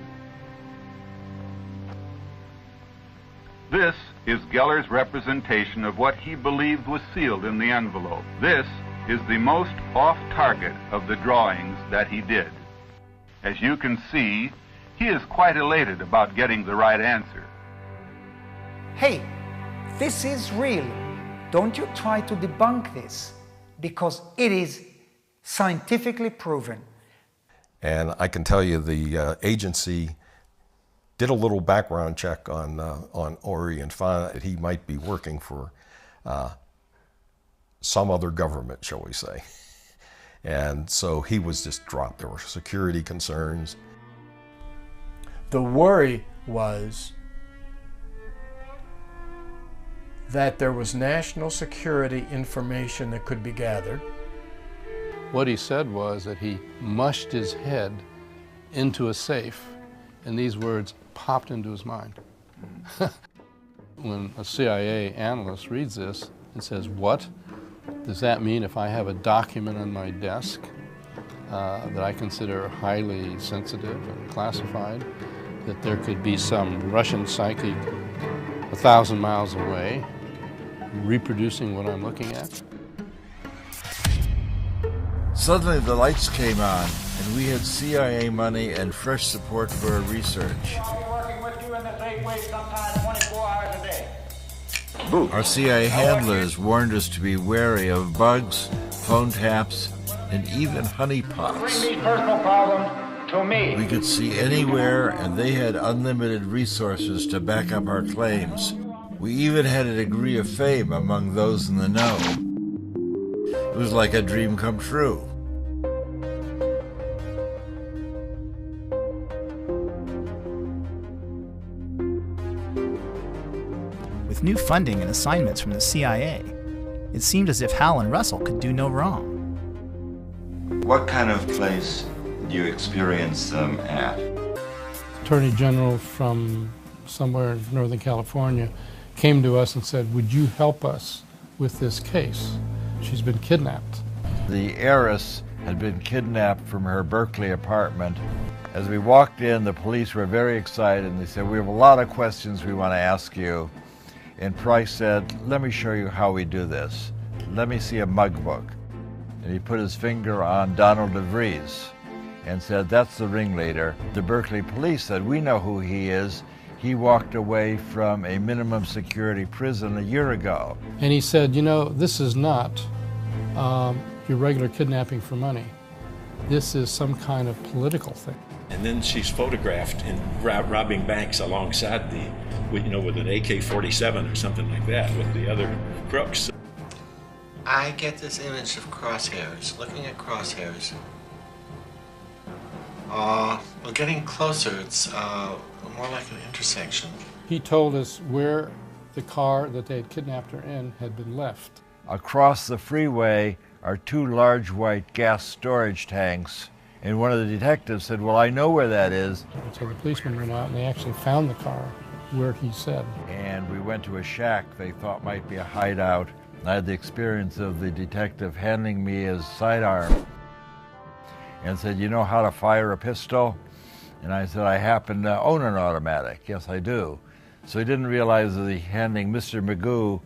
Speaker 14: This is Geller's representation of what he believed was sealed in the envelope. This is the most off-target of the drawings that he did. As you can see, he is quite elated about getting the right answer.
Speaker 16: Hey, this is real. Don't you try to debunk this, because it is scientifically proven.
Speaker 11: And I can tell you the agency did a little background check on Uri and found that he might be working for some other government, shall we say. And so he was just dropped. There were security concerns.
Speaker 10: The worry was that there was national security information that could be gathered.
Speaker 12: What he said was that he mushed his head into a safe, and these words popped into his mind. When a CIA analyst reads this and says, what? Does that mean if I have a document on my desk that I consider highly sensitive and classified, that there could be some Russian psychic 1,000 miles away reproducing what I'm looking at?
Speaker 8: Suddenly the lights came on, and we had CIA money and fresh support for our research. Our CIA handlers warned us to be wary of bugs, phone taps, and even honeypots.
Speaker 17: Bring these personal problems to me.
Speaker 8: We could see anywhere, and they had unlimited resources to back up our claims. We even had a degree of fame among those in the know. It was like a dream come true.
Speaker 18: With new funding and assignments from the CIA, it seemed as if Hal and Russell could do no wrong.
Speaker 5: What kind of place do you experience them at?
Speaker 12: Attorney General from somewhere in Northern California came to us and said, would you help us with this case? She's been kidnapped.
Speaker 8: The heiress had been kidnapped from her Berkeley apartment. As we walked in, the police were very excited, and they said, we have a lot of questions we want to ask you. And Price said, let me show you how we do this. Let me see a mug book. And he put his finger on Donald DeVries and said, that's the ringleader. The Berkeley police said, we know who he is. He walked away from a minimum security prison a year ago.
Speaker 12: And he said, you know, this is not your regular kidnapping for money. This is some kind of political thing.
Speaker 19: And then she's photographed in robbing banks alongside with an AK-47 or something like that with the other crooks.
Speaker 20: I get this image of crosshairs, looking at crosshairs. Well, getting closer, it's more like an intersection.
Speaker 12: He told us where the car that they had kidnapped her in had been left.
Speaker 8: Across the freeway are two large white gas storage tanks. And one of the detectives said, well, I know where that is.
Speaker 12: So the policemen went out and they actually found the car where he said.
Speaker 8: And we went to a shack they thought might be a hideout. I had the experience of the detective handing me his sidearm and said, you know how to fire a pistol? And I said, I happen to own an automatic. Yes, I do. So he didn't realize that he handing Mr. Magoo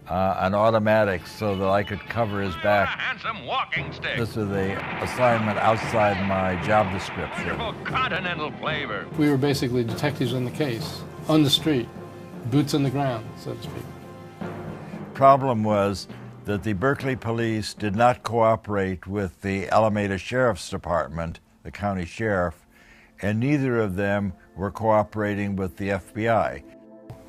Speaker 2: an automatic so that I could cover his back.
Speaker 4: Handsome walking stick.
Speaker 2: This was an assignment outside my job description.
Speaker 4: Continental flavor.
Speaker 12: We were basically detectives on the case, on the street, boots on the ground, so to speak.
Speaker 2: Problem was that the Berkeley police did not cooperate with the Alameda Sheriff's Department, the county sheriff, and neither of them were cooperating with the FBI.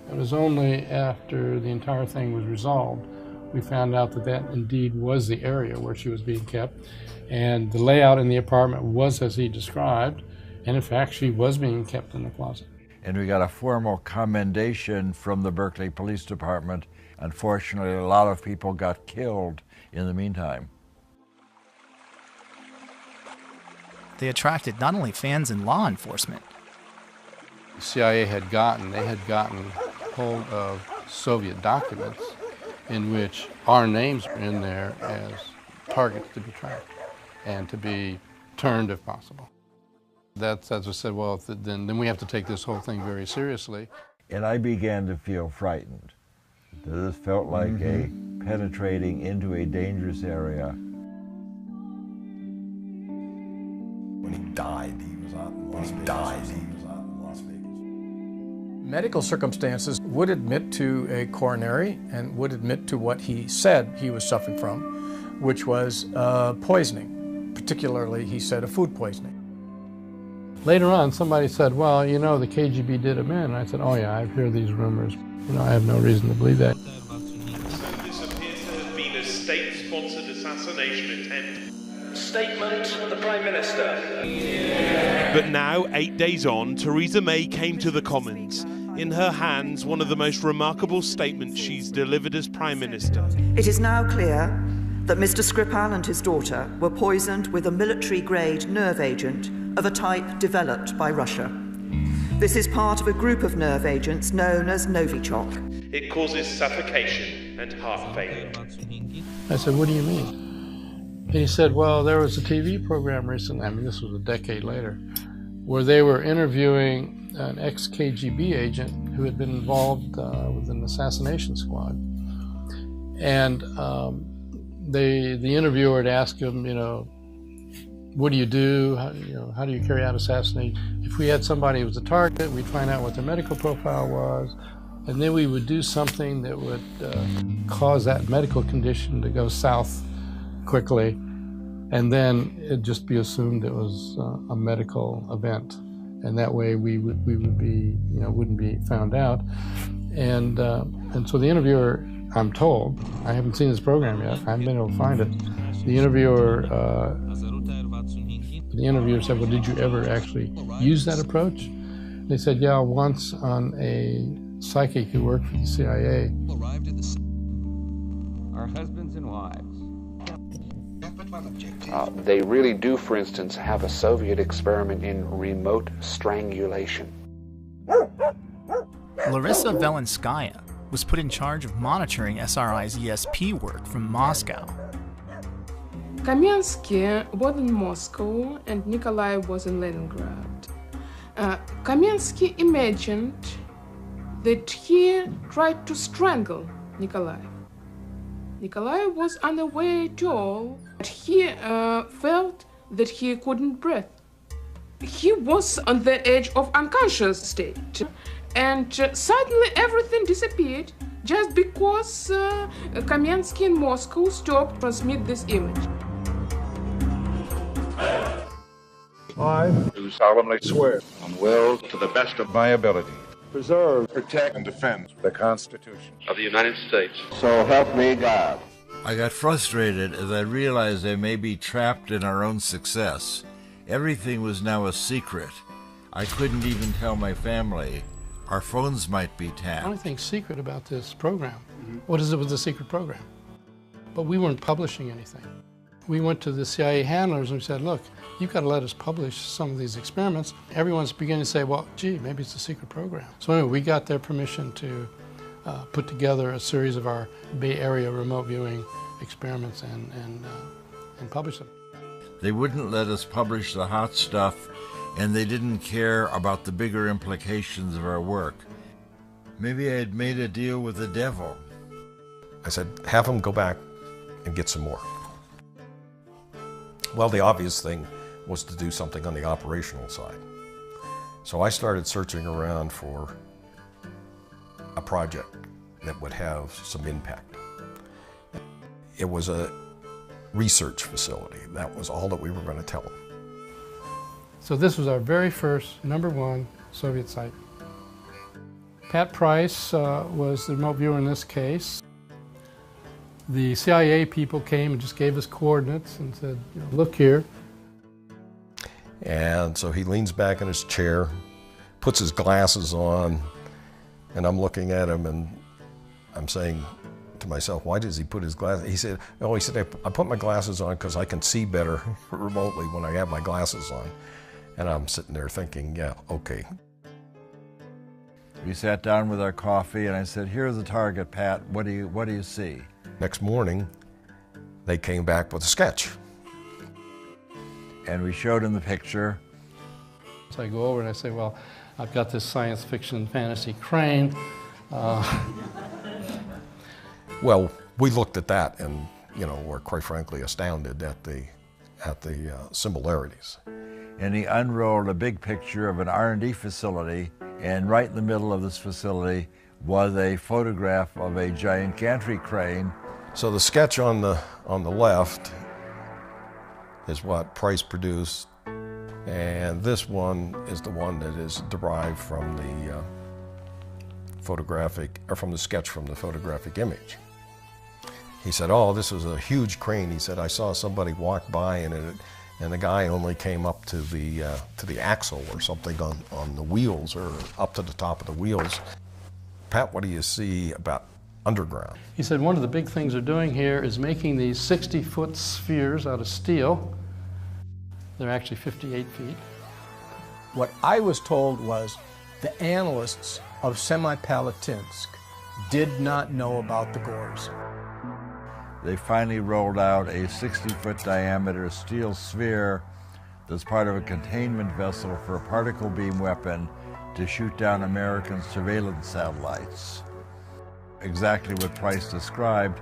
Speaker 12: It was only after the entire thing was resolved we found out that that indeed was the area where she was being kept, and the layout in the apartment was as he described, and in fact she was being kept in the closet.
Speaker 2: And we got a formal commendation from the Berkeley Police Department. Unfortunately, a lot of people got killed in the meantime.
Speaker 3: They attracted not only fans in law enforcement.
Speaker 12: The CIA had gotten hold of Soviet documents in which our names were in there as targets to be tracked and to be turned if possible. That's as I said, well, then we have to take this whole thing very seriously.
Speaker 2: And I began to feel frightened. This felt like a penetrating into a dangerous area.
Speaker 11: When he died, he was out in Las Vegas.
Speaker 10: Medical circumstances would admit to a coronary and would admit to what he said he was suffering from, which was poisoning. Particularly, he said, a food poisoning.
Speaker 12: Later on, somebody said, well, you know, the KGB did him in. And I said, oh yeah, I've heard these rumors. You know, I have no reason to believe that.
Speaker 15: This appears to have been a state-sponsored assassination attempt. Statement of the Prime Minister. But now, 8 days on, Theresa May came to the Commons. In her hands, one of the most remarkable statements she's delivered as Prime Minister.
Speaker 21: It is now clear that Mr. Skripal and his daughter were poisoned with a military-grade nerve agent of a type developed by Russia. This is part of a group of nerve agents known as Novichok.
Speaker 15: It causes suffocation and heart failure.
Speaker 12: I said, what do you mean? And he said, well, there was a TV program recently, I mean, this was a decade later, where they were interviewing an ex-KGB agent who had been involved with an assassination squad. And the interviewer had asked him, you know, what do you do? How do you carry out assassination? If we had somebody who was a target, we'd find out what their medical profile was, and then we would do something that would cause that medical condition to go south quickly, and then it'd just be assumed it was a medical event, and that way we would be, you know, wouldn't be found out. And so the interviewer, I'm told, I haven't seen this program yet, I haven't been able to find it. The interviewer said, well, did you ever actually use that approach? They said, yeah, once on a psychic who worked for the CIA.
Speaker 22: Our husbands and wives.
Speaker 25: They really do, for instance, have a Soviet experiment in remote strangulation.
Speaker 3: Larissa Velenskaya was put in charge of monitoring SRI's ESP work from Moscow.
Speaker 26: Kamensky was in Moscow and Nikolai was in Leningrad. Kamensky imagined that he tried to strangle Nikolai. Nikolai was unaware at all, but he felt that he couldn't breathe. He was on the edge of unconscious state, and suddenly everything disappeared just because Kamensky in Moscow stopped transmit this image.
Speaker 27: I do solemnly swear and will, to the best of my ability, preserve, protect, and defend the Constitution of the United States.
Speaker 8: So help me God. I got frustrated as I realized I may be trapped in our own success. Everything was now a secret. I couldn't even tell my family. Our phones might be tapped.
Speaker 12: The only thing secret about this program, what is it with the secret program? But we weren't publishing anything. We went to the CIA handlers and we said, look, you've got to let us publish some of these experiments. Everyone's beginning to say, well, gee, maybe it's a secret program. So anyway, we got their permission to put together a series of our Bay Area remote viewing experiments and publish them.
Speaker 8: They wouldn't let us publish the hot stuff, and they didn't care about the bigger implications of our work. Maybe I had made a deal with the devil.
Speaker 11: I said, have them go back and get some more. Well, the obvious thing was to do something on the operational side. So I started searching around for a project that would have some impact. It was a research facility. That was all that we were going to tell them.
Speaker 12: So this was our very first, #1 Soviet site. Pat Price was the remote viewer in this case. The CIA people came and just gave us coordinates and said, you know, look here.
Speaker 11: And so he leans back in his chair, puts his glasses on, and I'm looking at him and I'm saying to myself, why does he put his glasses? He said, I put my glasses on because I can see better remotely when I have my glasses on. And I'm sitting there thinking, yeah, okay.
Speaker 2: We sat down with our coffee and I said, here's the target, Pat. What do you see?
Speaker 11: Next morning, they came back with a sketch.
Speaker 2: And we showed him the picture.
Speaker 12: So I go over and I say, well, I've got this science fiction fantasy crane.
Speaker 11: Well, we looked at that and, you know, were quite frankly astounded at the similarities.
Speaker 2: And he unrolled a big picture of an R&D facility, and right in the middle of this facility was a photograph of a giant gantry crane.
Speaker 11: So the sketch on the left is what Price produced, and this one is the one that is derived from the from the sketch from the photographic image. He said, oh, this was a huge crane. He said, I saw somebody walk by and the guy only came up to the axle or something on the wheels, or up to the top of the wheels. Pat, what do you see about underground?
Speaker 12: He said one of the big things they're doing here is making these 60-foot spheres out of steel. They're actually 58 feet.
Speaker 10: What I was told was the analysts of Semipalatinsk did not know about the gores.
Speaker 2: They finally rolled out a 60-foot diameter steel sphere that's part of a containment vessel for a particle beam weapon to shoot down American surveillance satellites. Exactly what Price described.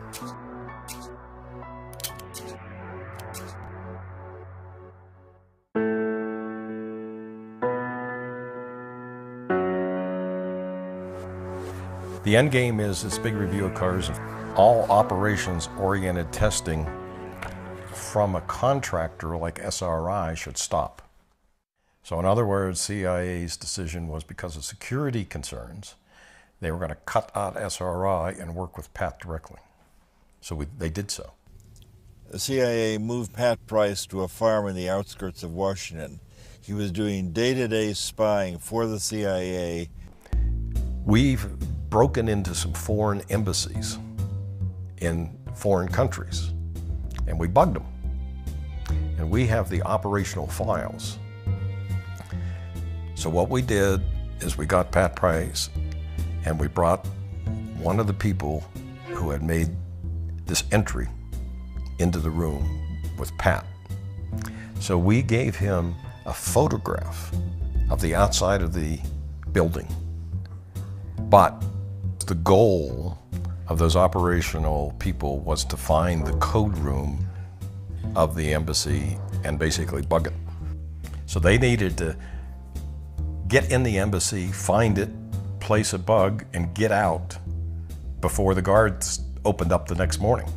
Speaker 11: The end game is this big review occurs. All operations-oriented testing from a contractor like SRI should stop. So in other words, CIA's decision was because of security concerns, they were going to cut out SRI and work with Pat directly. So they did so.
Speaker 8: The CIA moved Pat Price to a farm in the outskirts of Washington. He was doing day-to-day spying for the CIA.
Speaker 11: We've broken into some foreign embassies in foreign countries, and we bugged them. And we have the operational files. So what we did is we got Pat Price and we brought one of the people who had made this entry into the room with Pat. So we gave him a photograph of the outside of the building, but the goal of those operational people was to find the code room of the embassy and basically bug it. So they needed to get in the embassy, find it, place a bug, and get out before the guards opened up the next morning.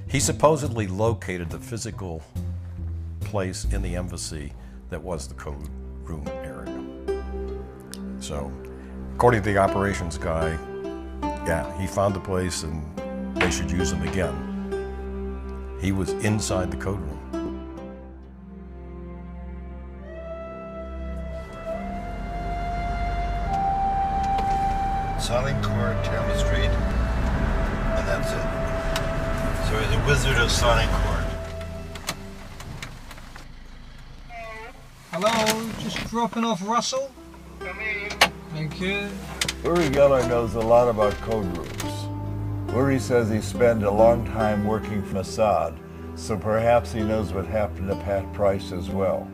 Speaker 11: He supposedly located the physical place in the embassy that was the code room area. So, according to the operations guy, yeah, he found the place and they should use him again. He was inside the code room.
Speaker 8: Sonic core, chemistry, and that's it. So he's a wizard of sonic core.
Speaker 1: Hello, just dropping off Russell. Thank you.
Speaker 2: Uri Geller knows a lot about code rooms. Uri says he spent a long time working for Mossad, so perhaps he knows what happened to Pat Price as well.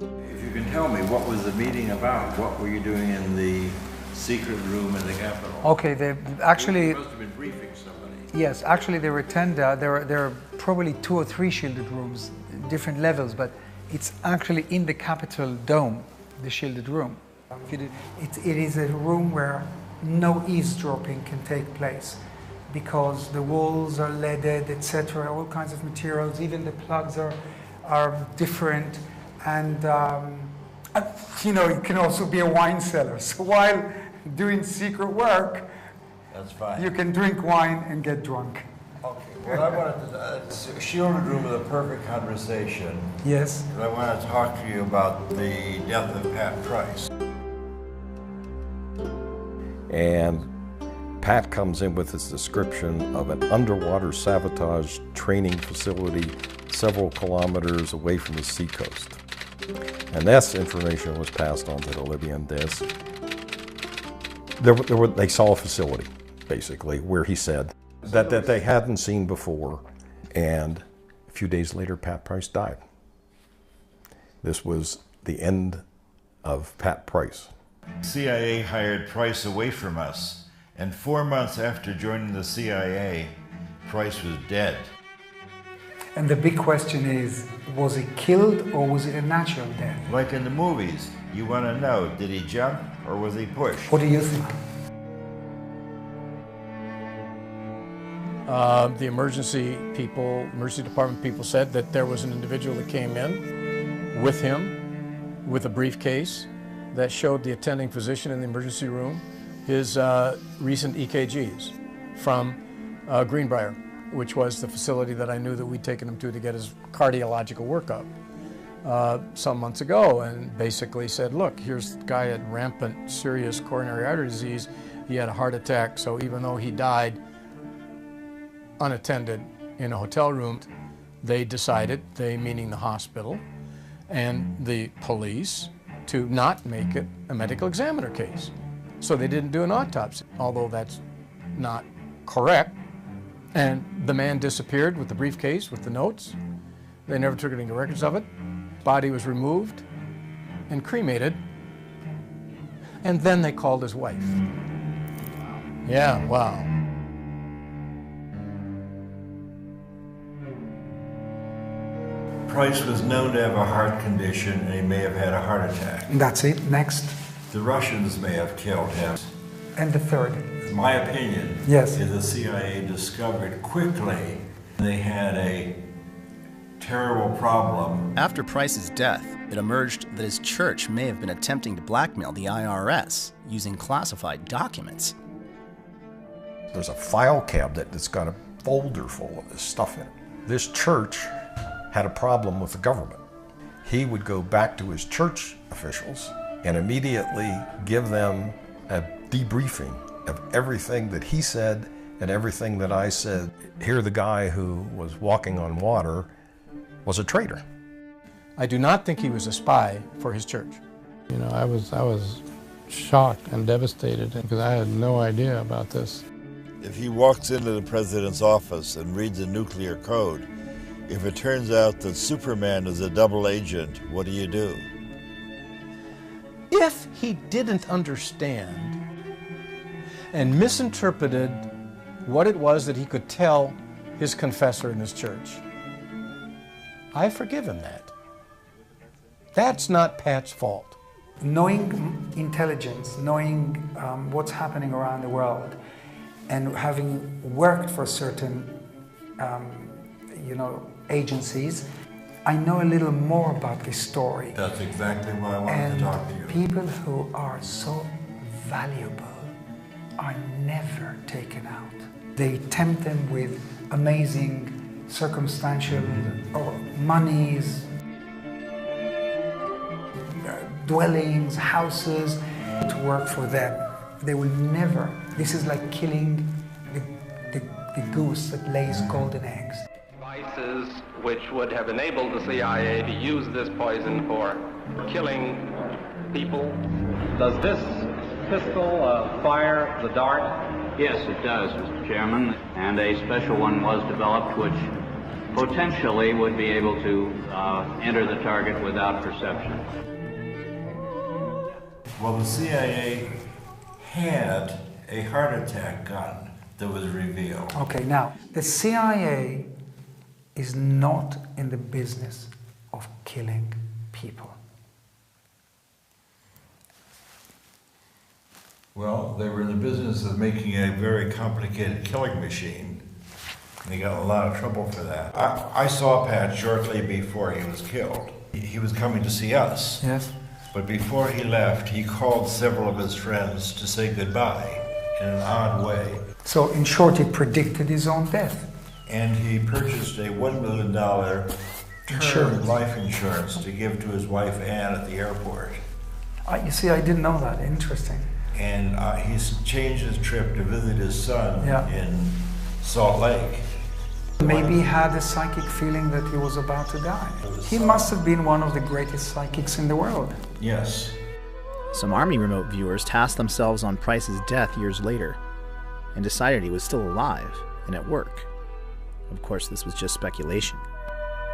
Speaker 2: If you can tell me, what was the meeting about? What were you doing in the secret room in the Capitol.
Speaker 16: Okay, they actually...
Speaker 2: They must have been briefing somebody.
Speaker 16: Yes, actually they were 10, there are probably 2 or 3 shielded rooms, different levels, but it's actually in the Capitol dome, the shielded room. It is a room where no eavesdropping can take place because the walls are leaded, etc., all kinds of materials, even the plugs are different, and you know, it can also be a wine cellar. So while doing secret work,
Speaker 2: that's fine.
Speaker 16: You can drink wine and get drunk.
Speaker 2: Okay. Well, I wanted to, it's a shielded room with a perfect conversation.
Speaker 16: Yes.
Speaker 2: I want to talk to you about the death of Pat Price.
Speaker 11: And Pat comes in with his description of an underwater sabotage training facility several kilometers away from the seacoast. And this information was passed on to the Libyan desk. They saw a facility, basically, where he said that they hadn't seen before, and a few days later, Pat Price died. This was the end of Pat Price.
Speaker 2: CIA hired Price away from us, and 4 months after joining the CIA, Price was dead.
Speaker 16: And the big question is, was he killed or was it a natural death?
Speaker 2: Like in the movies, you want to know, did he jump or was he pushed?
Speaker 16: What do you think?
Speaker 10: The emergency department people said that there was an individual that came in with him with a briefcase that showed the attending physician in the emergency room his recent EKGs from Greenbrier, which was the facility that I knew that we'd taken him to get his cardiological workup some months ago, and basically said, look, here's the guy had rampant serious coronary artery disease. He had a heart attack, so even though he died unattended in a hotel room, they decided, they meaning the hospital and the police, to not make it a medical examiner case. So they didn't do an autopsy, although that's not correct. And the man disappeared with the briefcase, with the notes. They never took any records of it. Body was removed and cremated. And then they called his wife. Yeah, wow.
Speaker 2: Price was known to have a heart condition, and he may have had a heart attack.
Speaker 16: That's it. Next.
Speaker 2: The Russians may have killed him.
Speaker 16: And the third.
Speaker 2: My opinion
Speaker 16: yes.
Speaker 2: is the CIA discovered quickly they had a terrible problem.
Speaker 3: After Price's death, it emerged that his church may have been attempting to blackmail the IRS using classified documents.
Speaker 11: There's a file cabinet that's got a folder full of this stuff in it. This church had a problem with the government. He would go back to his church officials and immediately give them a debriefing of everything that he said and everything that I said. Here, the guy who was walking on water was a traitor.
Speaker 10: I do not think he was a spy for his church.
Speaker 12: You know, I was shocked and devastated because I had no idea about this.
Speaker 8: If he walks into the president's office and reads a nuclear code, if it turns out that Superman is a double agent, what do you do?
Speaker 10: If he didn't understand and misinterpreted what it was that he could tell his confessor in his church, I forgive him that. That's not Pat's fault.
Speaker 16: Knowing intelligence, knowing what's happening around the world, and having worked for certain agencies, I know a little more about this story.
Speaker 2: That's exactly why I wanted to talk to you.
Speaker 16: People who are so valuable are never taken out. They tempt them with amazing circumstantial or monies, dwellings, houses to work for them. They will never. This is like killing the goose that lays golden eggs.
Speaker 6: Devices which would have enabled the CIA to use this poison for killing people.
Speaker 7: Does this pistol fire the dart?
Speaker 9: Yes, it does, Mr. Chairman, and a special one was developed which potentially would be able to enter the target without perception.
Speaker 2: Well, the CIA
Speaker 8: had a heart attack gun that was revealed.
Speaker 16: Okay, now, the CIA is not in the business of killing people.
Speaker 8: Well, they were in the business of making a very complicated killing machine. They got in a lot of trouble for that. I saw Pat shortly before he was killed. He was coming to see us.
Speaker 16: Yes.
Speaker 8: But before he left, he called several of his friends to say goodbye in an odd way.
Speaker 16: So, in short, he predicted his own death.
Speaker 8: And he purchased a $1 million term life insurance to give to his wife Ann at the airport.
Speaker 16: You see, I didn't know that. Interesting.
Speaker 8: And he's changed his trip to visit his son in Salt Lake.
Speaker 16: Maybe he had a psychic feeling that he was about to die. He must have been one of the greatest psychics in the world.
Speaker 8: Yes.
Speaker 3: Some Army remote viewers tasked themselves on Price's death years later and decided he was still alive and at work. Of course, this was just speculation.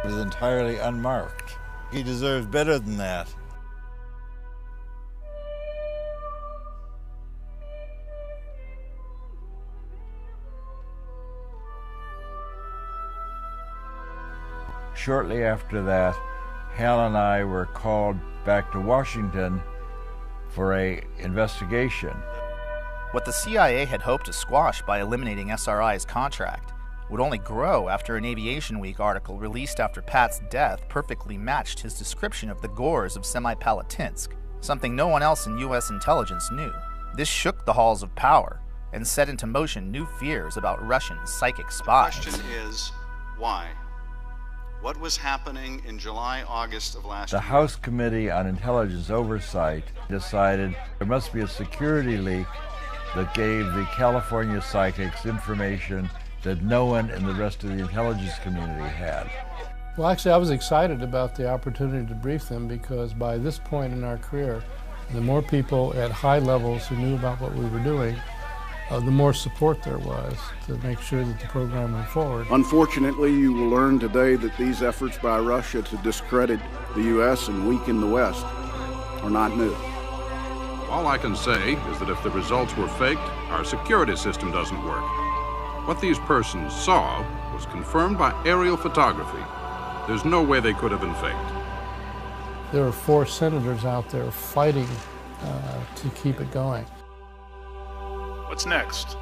Speaker 8: It was entirely unmarked. He deserves better than that. Shortly after that, Hal and I were called back to Washington for an investigation.
Speaker 3: What the CIA had hoped to squash by eliminating SRI's contract would only grow after an Aviation Week article released after Pat's death perfectly matched his description of the gores of Semipalatinsk, something no one else in U.S. intelligence knew. This shook the halls of power and set into motion new fears about Russian psychic spies.
Speaker 13: The question is, why? What was happening in July, August of last year?
Speaker 8: The House Committee on Intelligence Oversight decided there must be a security leak that gave the California psychics information that no one in the rest of the intelligence community had.
Speaker 12: Well, actually, I was excited about the opportunity to brief them because by this point in our career, the more people at high levels who knew about what we were doing, the more support there was to make sure that the program went forward.
Speaker 14: Unfortunately, you will learn today that these efforts by Russia to discredit the U.S. and weaken the West are not new.
Speaker 17: All I can say is that if the results were faked, our security system doesn't work. What these persons saw was confirmed by aerial photography. There's no way they could have been faked.
Speaker 12: There are 4 senators out there fighting to keep it going.
Speaker 18: What's next?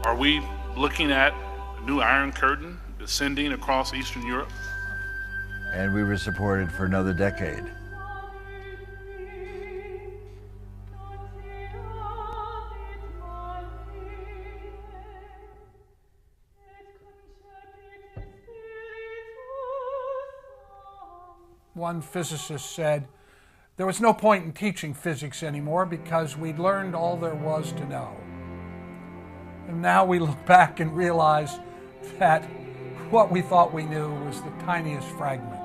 Speaker 18: Are we looking at a new Iron Curtain descending across Eastern Europe?
Speaker 8: And we were supported for another decade.
Speaker 22: One physicist said, there was no point in teaching physics anymore because we'd learned all there was to know. And now we look back and realize that what we thought we knew was the tiniest fragment.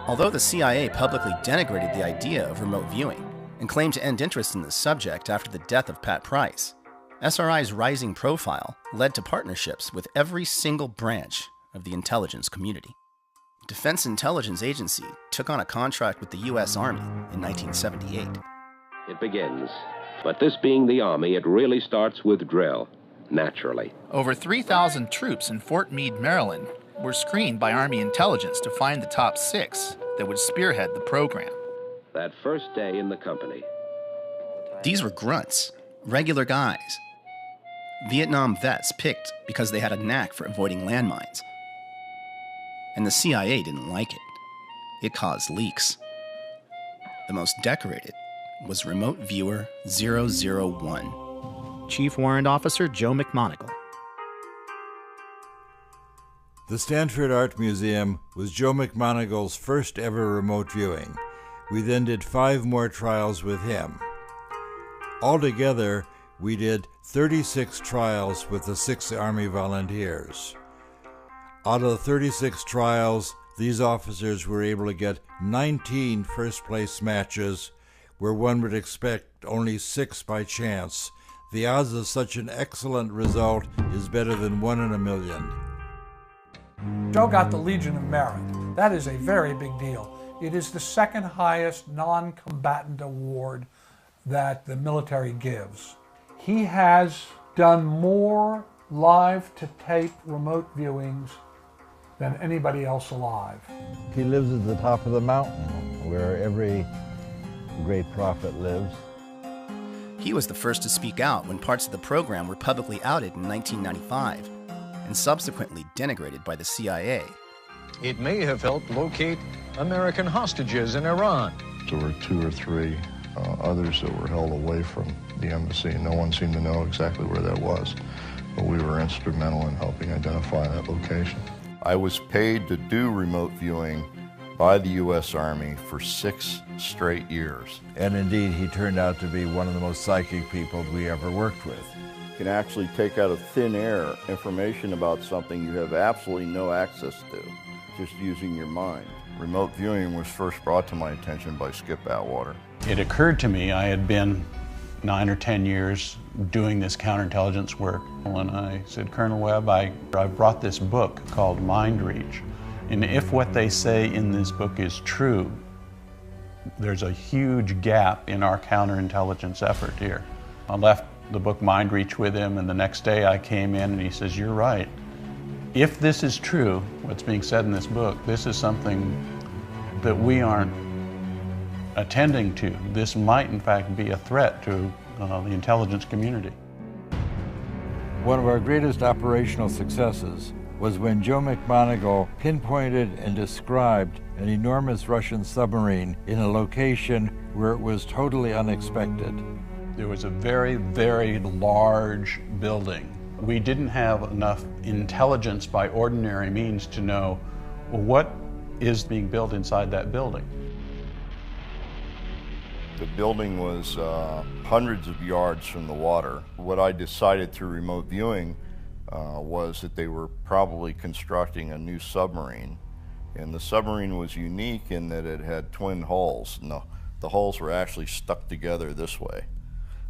Speaker 3: Although the CIA publicly denigrated the idea of remote viewing and claimed to end interest in the subject after the death of Pat Price, SRI's rising profile led to partnerships with every single branch of the intelligence community. Defense Intelligence Agency took on a contract with the U.S. Army in 1978.
Speaker 23: It begins. But this being the Army, it really starts with drill, naturally.
Speaker 3: Over 3,000 troops in Fort Meade, Maryland, were screened by Army intelligence to find the top 6 that would spearhead the program.
Speaker 23: That first day in the company.
Speaker 3: These were grunts, regular guys. Vietnam vets picked because they had a knack for avoiding landmines. And the CIA didn't like it. It caused leaks. The most decorated was Remote Viewer 001, Chief Warrant Officer Joe McMonagle.
Speaker 8: The Stanford Art Museum was Joe McMonagle's first ever remote viewing. We then did 5 more trials with him. Altogether, we did 36 trials with the 6 Army volunteers. Out of the 36 trials, these officers were able to get 19 first-place matches, where one would expect only 6 by chance. The odds of such an excellent result is better than 1 in a million.
Speaker 22: Joe got the Legion of Merit. That is a very big deal. It is the 2nd highest non-combatant award that the military gives. He has done more live-to-tape remote viewings than anybody else alive.
Speaker 2: He lives at the top of the mountain where every great prophet lives.
Speaker 3: He was the first to speak out when parts of the program were publicly outed in 1995 and subsequently denigrated by the CIA.
Speaker 4: It may have helped locate American hostages in Iran.
Speaker 5: There were 2 or 3 others that were held away from the embassy. No one seemed to know exactly where that was, but we were instrumental in helping identify that location.
Speaker 15: I was paid to do remote viewing by the U.S. Army for 6 straight years.
Speaker 2: And indeed, he turned out to be one of the most psychic people we ever worked with.
Speaker 15: You can actually take out of thin air information about something you have absolutely no access to, just using your mind. Remote viewing was first brought to my attention by Skip Atwater.
Speaker 19: It occurred to me I had been 9 or 10 years doing this counterintelligence work, and I said, Colonel Webb, I brought this book called Mind Reach, and if what they say in this book is true, there's a huge gap in our counterintelligence effort here. I left the book Mind Reach with him, and the next day I came in and he says, you're right. If this is true, what's being said in this book, this is something that we aren't attending to. This might in fact be a threat to the intelligence community.
Speaker 2: One of our greatest operational successes was when Joe McMoneagle pinpointed and described an enormous Russian submarine in a location where it was totally unexpected.
Speaker 19: There was a very, very large building. We didn't have enough intelligence by ordinary means to know, well, what is being built inside that building.
Speaker 15: The building was hundreds of yards from the water. What I decided through remote viewing was that they were probably constructing a new submarine. And the submarine was unique in that it had twin hulls. And the hulls were actually stuck together this way.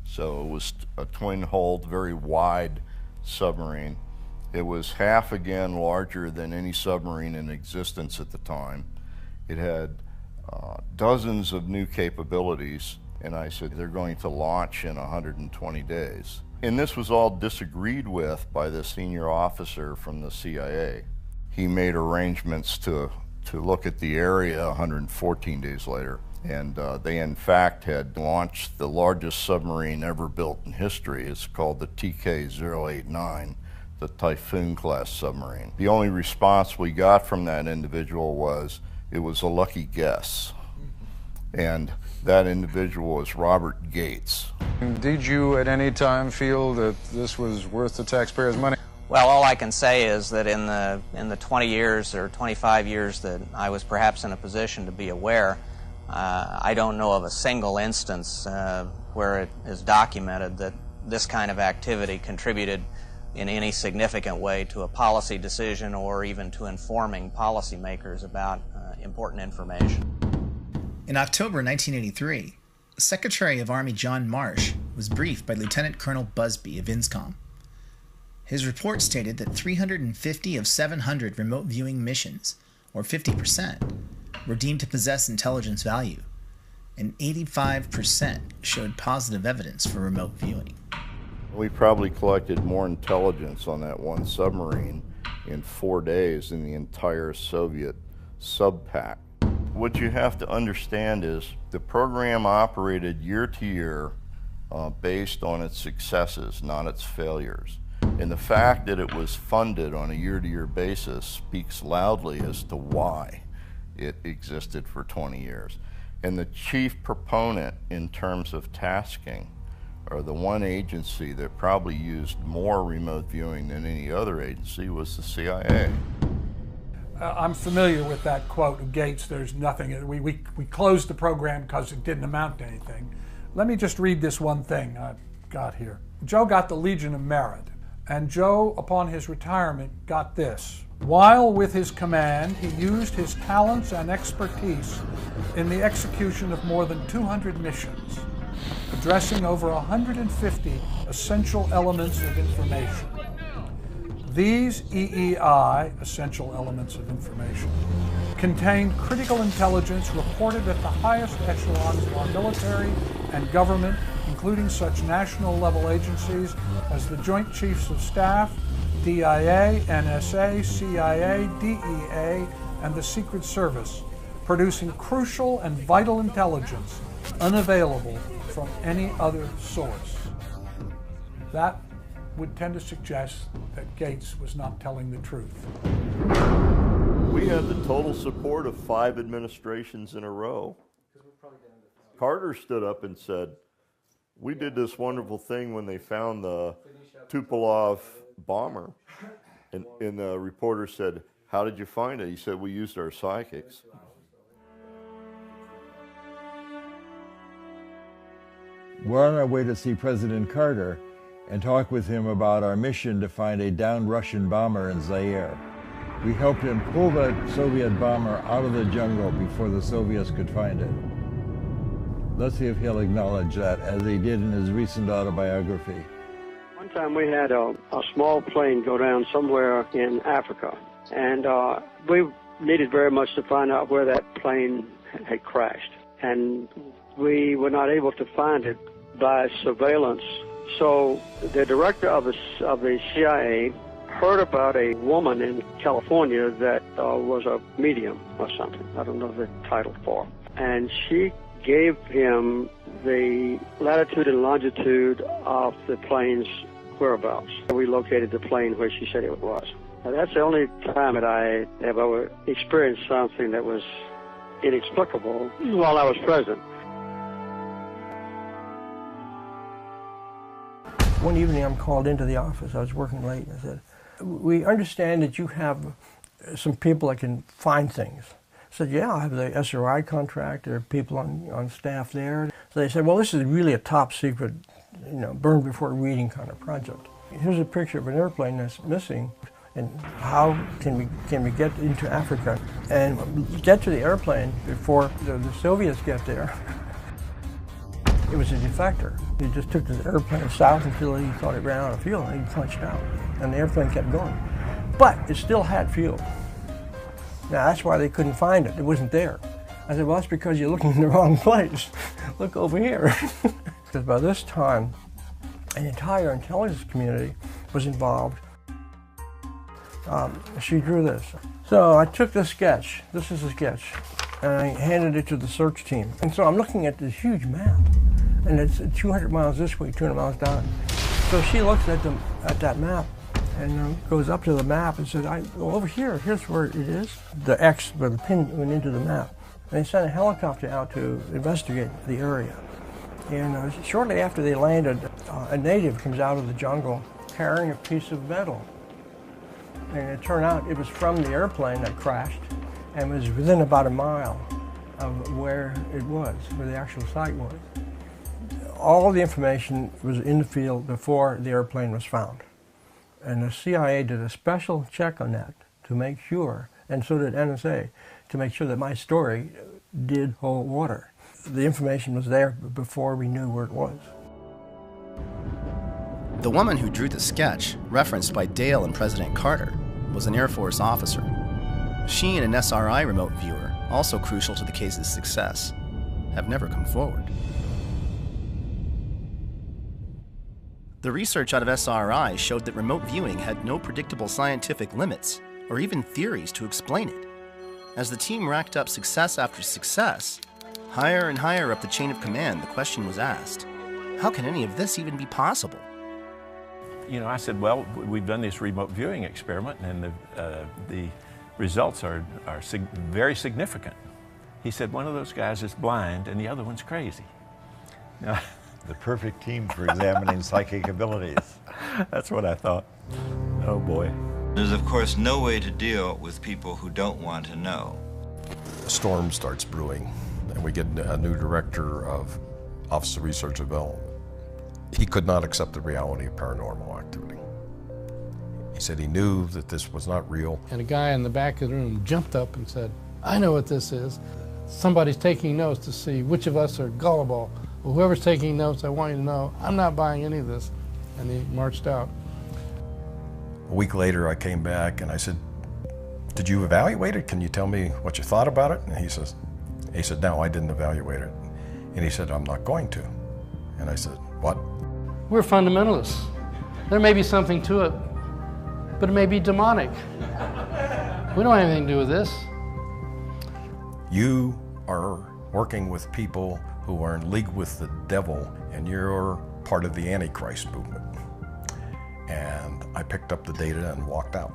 Speaker 15: So it was a twin-hulled, very wide submarine. It was half again larger than any submarine in existence at the time. It had dozens of new capabilities, and I said they're going to launch in 120 days. And this was all disagreed with by the senior officer from the CIA. He made arrangements to look at the area 114 days later, and they in fact had launched the largest submarine ever built in history. It's called the TK-089, the Typhoon class submarine. The only response we got from that individual was, it was a lucky guess. And that individual was Robert Gates.
Speaker 4: Did you at any time feel that this was worth the taxpayers' money?
Speaker 20: Well, all I can say is that in the 20 years or 25 years that I was perhaps in a position to be aware, I don't know of a single instance where it is documented that this kind of activity contributed in any significant way to a policy decision or even to informing policymakers about important information.
Speaker 3: In October 1983, Secretary of Army John Marsh was briefed by Lieutenant Colonel Busby of INSCOM. His report stated that 350 of 700 remote viewing missions, or 50%, were deemed to possess intelligence value, and 85% showed positive evidence for remote viewing.
Speaker 15: We probably collected more intelligence on that one submarine in 4 days than the entire Soviet sub-pack. What you have to understand is the program operated year to year based on its successes, not its failures. And the fact that it was funded on a year-to-year basis speaks loudly as to why it existed for 20 years. And the chief proponent in terms of tasking, or the one agency that probably used more remote viewing than any other agency, was the CIA.
Speaker 22: I'm familiar with that quote of Gates, there's nothing, we closed the program because it didn't amount to anything. Let me just read this one thing I've got here. Joe got the Legion of Merit, and Joe, upon his retirement, got this. While with his command, he used his talents and expertise in the execution of more than 200 missions, addressing over 150 essential elements of information. These EEI, essential elements of information, contained critical intelligence reported at the highest echelons of our military and government, including such national-level agencies as the Joint Chiefs of Staff, DIA, NSA, CIA, DEA, and the Secret Service, producing crucial and vital intelligence unavailable from any other source. That would tend to suggest that Gates was not telling the truth.
Speaker 15: We had the total support of 5 administrations in a row. Carter stood up and said, we did this wonderful thing when they found the Tupolev bomber. And the reporter said, how did you find it? He said, we used our psychics.
Speaker 2: We're on our way to see President Carter and talk with him about our mission to find a downed Russian bomber in Zaire. We helped him pull that Soviet bomber out of the jungle before the Soviets could find it. Let's see if he'll acknowledge that, as he did in his recent autobiography.
Speaker 1: One time we had a small plane go down somewhere in Africa, and we needed very much to find out where that plane had crashed. And we were not able to find it by surveillance. So the director of the CIA heard about a woman in California that was a medium or something. I don't know the title for. And she gave him the latitude and longitude of the plane's whereabouts. We located the plane where she said it was. Now, that's the only time that I have ever experienced something that was inexplicable while I was present.
Speaker 11: One evening I'm called into the office. I was working late. I said, we understand that you have some people that can find things. I said, yeah, I have the SRI contract. There are people on staff there. So they said, well, this is really a top secret, burn before reading kind of project. Here's a picture of an airplane that's missing, and how can we get into Africa and get to the airplane before the Soviets get there? It was a defector. He just took the airplane south until he thought it ran out of fuel, and he punched out, and the airplane kept going. But it still had fuel. Now, that's why they couldn't find it. It wasn't there. I said, well, that's because you're looking in the wrong place. Look over here. Because by this time, an entire intelligence community was involved. She drew this. So I took the sketch. This is a sketch. And I handed it to the search team. And so I'm looking at this huge map. And it's 200 miles this way, 200 miles down. So she looks at that map and goes up to the map and says, well, over here, here's where it is. The X, where the pin went into the map. And they sent a helicopter out to investigate the area. And shortly after they landed, a native comes out of the jungle carrying a piece of metal. And it turned out it was from the airplane that crashed and was within about a mile of where it was, where the actual site was. All the information was in the field before the airplane was found. And the CIA did a special check on that to make sure, and so did NSA, to make sure that my story did hold water. The information was there before we knew where it was.
Speaker 3: The woman who drew the sketch, referenced by Dale and President Carter, was an Air Force officer. She and an SRI remote viewer, also crucial to the case's success, have never come forward. The research out of SRI showed that remote viewing had no predictable scientific limits, or even theories to explain it. As the team racked up success after success, higher and higher up the chain of command, the question was asked, how can any of this even be possible?
Speaker 21: I said, well, we've done this remote viewing experiment, and the results are very significant. He said, one of those guys is blind, and the other one's crazy. Now,
Speaker 8: the perfect team for examining psychic abilities.
Speaker 21: That's what I thought. Oh boy.
Speaker 24: There's of course no way to deal with people who don't want to know.
Speaker 25: A storm starts brewing, and we get a new director of Office of Research and Development. He could not accept the reality of paranormal activity. He said he knew that this was not real.
Speaker 12: And a guy in the back of the room jumped up and said, I know what this is. Somebody's taking notes to see which of us are gullible. Well, whoever's taking notes, I want you to know, I'm not buying any of this. And he marched out.
Speaker 25: A week later, I came back and I said, did you evaluate it? Can you tell me what you thought about it? And he said, no, I didn't evaluate it. And he said, I'm not going to. And I said, what?
Speaker 12: We're fundamentalists. There may be something to it, but it may be demonic. We don't have anything to do with this.
Speaker 25: You are working with people who are in league with the devil, and you're part of the Antichrist movement. And I picked up the data and walked out.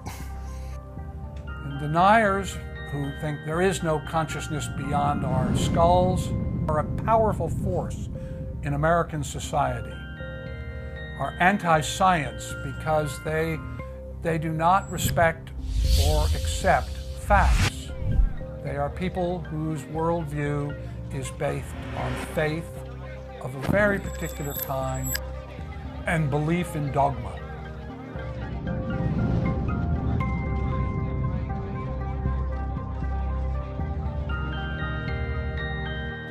Speaker 22: And deniers who think there is no consciousness beyond our skulls are a powerful force in American society. Are anti-science because they do not respect or accept facts. They are people whose worldview is based on faith of a very particular kind and belief in dogma.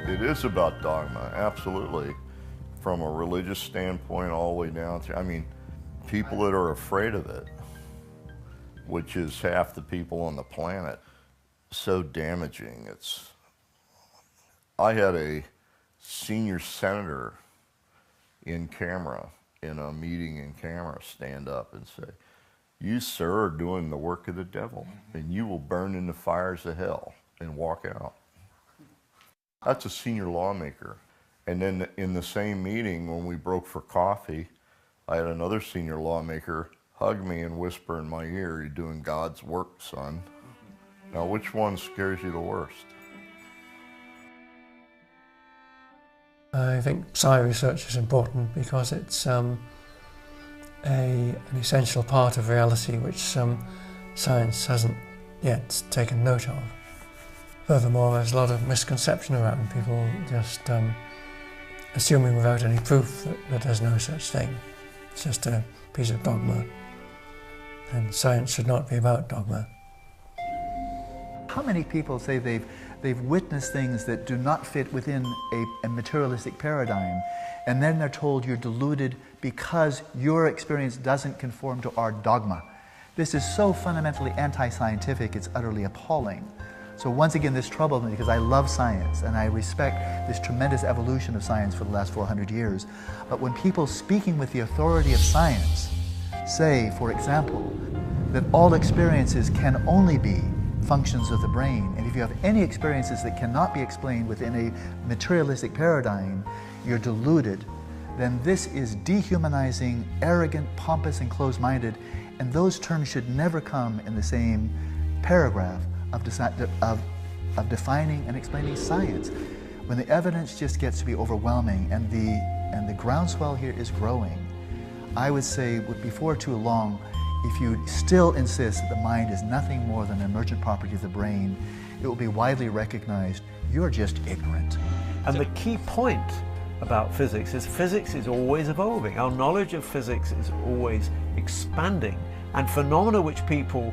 Speaker 15: It is about dogma, absolutely. From a religious standpoint all the way down to, I mean, people that are afraid of it, which is half the people on the planet, so damaging. I had a senior senator in camera, in a meeting in camera, stand up and say, "You, sir, are doing the work of the devil, and you will burn in the fires of hell," and walk out. That's a senior lawmaker. And then in the same meeting, when we broke for coffee, I had another senior lawmaker hug me and whisper in my ear, "You're doing God's work, son." Now, which one scares you the worst?
Speaker 11: I think psi research is important because it's an essential part of reality which science hasn't yet taken note of. Furthermore, there's a lot of misconception around people just assuming without any proof that there's no such thing. It's just a piece of dogma, and science should not be about dogma.
Speaker 6: How many people say they've witnessed things that do not fit within a materialistic paradigm, and then they're told you're deluded because your experience doesn't conform to our dogma? This is so fundamentally anti-scientific, it's utterly appalling. So once again, this troubled me because I love science and I respect this tremendous evolution of science for the last 400 years. But when people speaking with the authority of science say, for example, that all experiences can only be functions of the brain, and if you have any experiences that cannot be explained within a materialistic paradigm, you're deluded, then this is dehumanizing, arrogant, pompous, and closed-minded, and those terms should never come in the same paragraph of defining and explaining science. When the evidence just gets to be overwhelming and the groundswell here is growing, I would say before too long, if you still insist that the mind is nothing more than an emergent property of the brain, it will be widely recognized you're just ignorant.
Speaker 7: And the key point about physics is always evolving. Our knowledge of physics is always expanding, and phenomena which people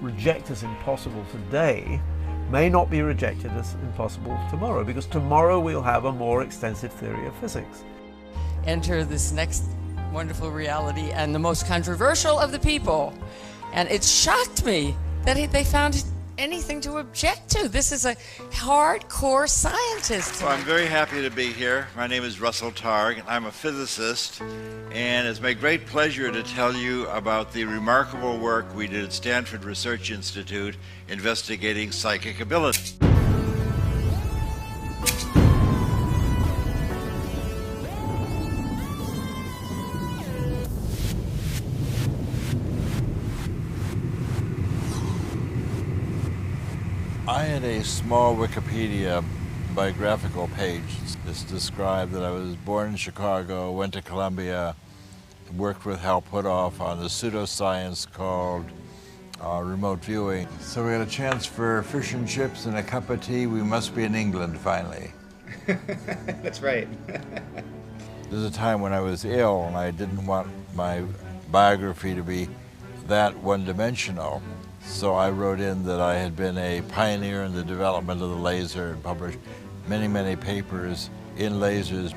Speaker 7: reject as impossible today may not be rejected as impossible tomorrow, because tomorrow we'll have a more extensive theory of physics.
Speaker 9: Enter this next wonderful reality and the most controversial of the people. And it shocked me that they found anything to object to. This is a hardcore scientist.
Speaker 24: Well, I'm very happy to be here. My name is Russell Targ. I'm a physicist, and it's my great pleasure to tell you about the remarkable work we did at Stanford Research Institute investigating psychic ability.
Speaker 2: I had a small Wikipedia biographical page. This described that I was born in Chicago, went to Columbia, worked with Hal Puthoff on the pseudoscience called remote viewing. So we had a chance for fish and chips and a cup of tea. We must be in England finally.
Speaker 3: That's right.
Speaker 2: There's a time when I was ill and I didn't want my biography to be that one-dimensional. So I wrote in that I had been a pioneer in the development of the laser and published many, many papers in lasers.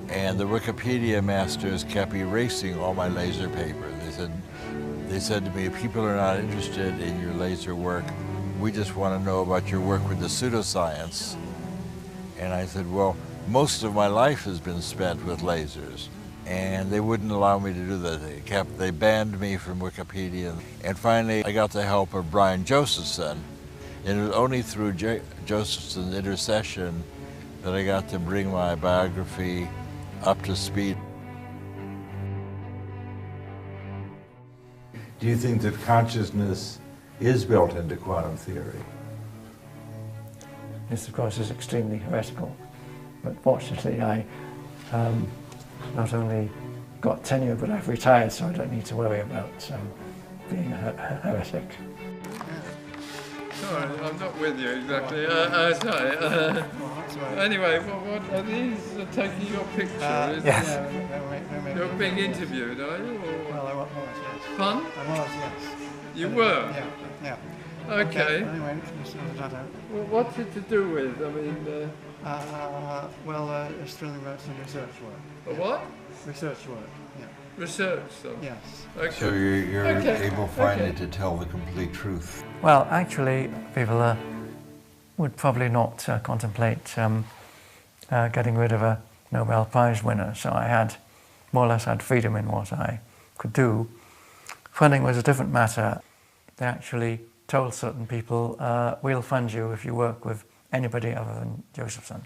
Speaker 2: And the Wikipedia masters kept erasing all my laser papers. They said to me, people are not interested in your laser work. We just want to know about your work with the pseudoscience. And I said, well, Most of my life has been spent with lasers, and they wouldn't allow me to do that. They banned me from Wikipedia. And finally, I got the help of Brian Josephson, and it was only through Josephson's intercession that I got to bring my biography up to speed.
Speaker 10: Do you think that consciousness is built into quantum theory?
Speaker 11: This, of course, is extremely heretical, but fortunately I not only got tenure, but I've retired, so I don't need to worry about being a heretic.
Speaker 13: Sorry, I'm not with you exactly. Sorry. Anyway, what are these taking your picture?
Speaker 11: Yes.
Speaker 13: You're being interviewed, are you? Or?
Speaker 11: Well, I was, yes.
Speaker 13: Fun?
Speaker 11: I was, yes.
Speaker 13: You were?
Speaker 11: Yeah.
Speaker 13: Okay.
Speaker 11: Anyway,
Speaker 13: well, what's it to do with? I mean...
Speaker 11: it's really about some research work.
Speaker 13: What?
Speaker 11: Research work, yeah.
Speaker 13: Research stuff?
Speaker 11: Yes.
Speaker 13: Okay.
Speaker 2: So you're
Speaker 13: okay.
Speaker 2: able finally to tell the complete truth.
Speaker 11: Well, actually, people would probably not contemplate getting rid of a Nobel Prize winner, so I had more or less had freedom in what I could do. Funding was a different matter. They actually told certain people, we'll fund you if you work with anybody other than Josephson.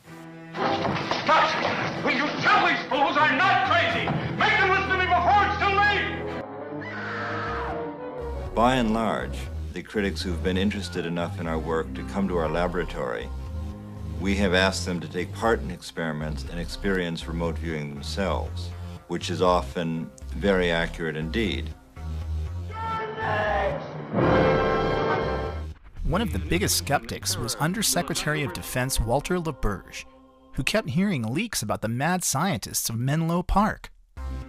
Speaker 14: Stop! Will you tell these fools I'm not crazy? Make them listen to me before it's too late!
Speaker 24: By and large, the critics who've been interested enough in our work to come to our laboratory, we have asked them to take part in experiments and experience remote viewing themselves, which is often very accurate indeed.
Speaker 3: One of the biggest skeptics was Undersecretary of Defense Walter LaBerge, who kept hearing leaks about the mad scientists of Menlo Park.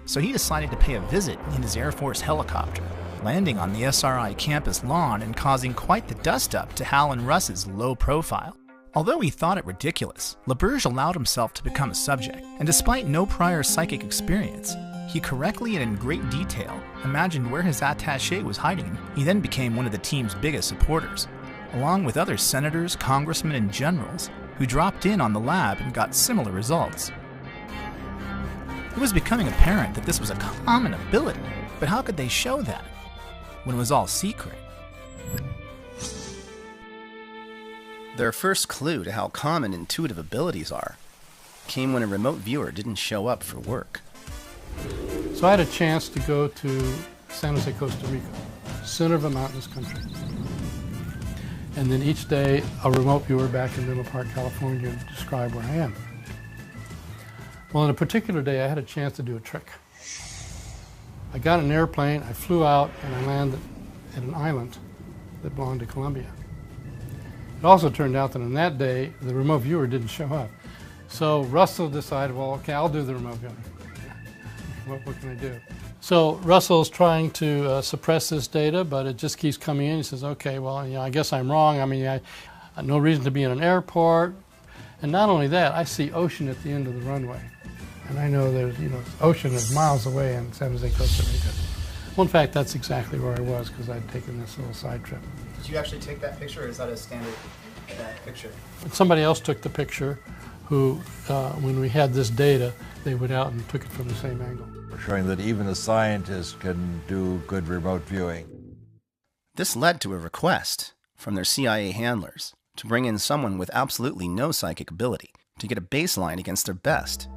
Speaker 3: So he decided to pay a visit in his Air Force helicopter, landing on the SRI campus lawn and causing quite the dust-up to Hal and Russ's low profile. Although he thought it ridiculous, LaBerge allowed himself to become a subject, and despite no prior psychic experience, he correctly and in great detail imagined where his attaché was hiding. He then became one of the team's biggest supporters, along with other senators, congressmen, and generals who dropped in on the lab and got similar results. It was becoming apparent that this was a common ability, but how could they show that when it was all secret? Their first clue to how common intuitive abilities are came when a remote viewer didn't show up for work.
Speaker 12: So I had a chance to go to San Jose, Costa Rica, center of a mountainous country. And then each day, a remote viewer back in Menlo Park, California, would describe where I am. Well, on a particular day, I had a chance to do a trick. I got an airplane, I flew out, and I landed at an island that belonged to Colombia. It also turned out that on that day, the remote viewer didn't show up. So Russell decided, well, okay, I'll do the remote viewing. What can I do? So Russell's trying to suppress this data, but it just keeps coming in. He says, okay, well, I guess I'm wrong. I mean, no reason to be in an airport. And not only that, I see ocean at the end of the runway. And I know there's, ocean is miles away in San Jose, Costa Rica. Well, in fact, that's exactly where I was because I'd taken this little side trip.
Speaker 3: Did you actually take that picture, or is that a standard picture?
Speaker 12: Somebody else took the picture who, when we had this data, they went out and took it from the same angle.
Speaker 2: Showing that even a scientist can do good remote viewing.
Speaker 3: This led to a request from their CIA handlers to bring in someone with absolutely no psychic ability to get a baseline against their best.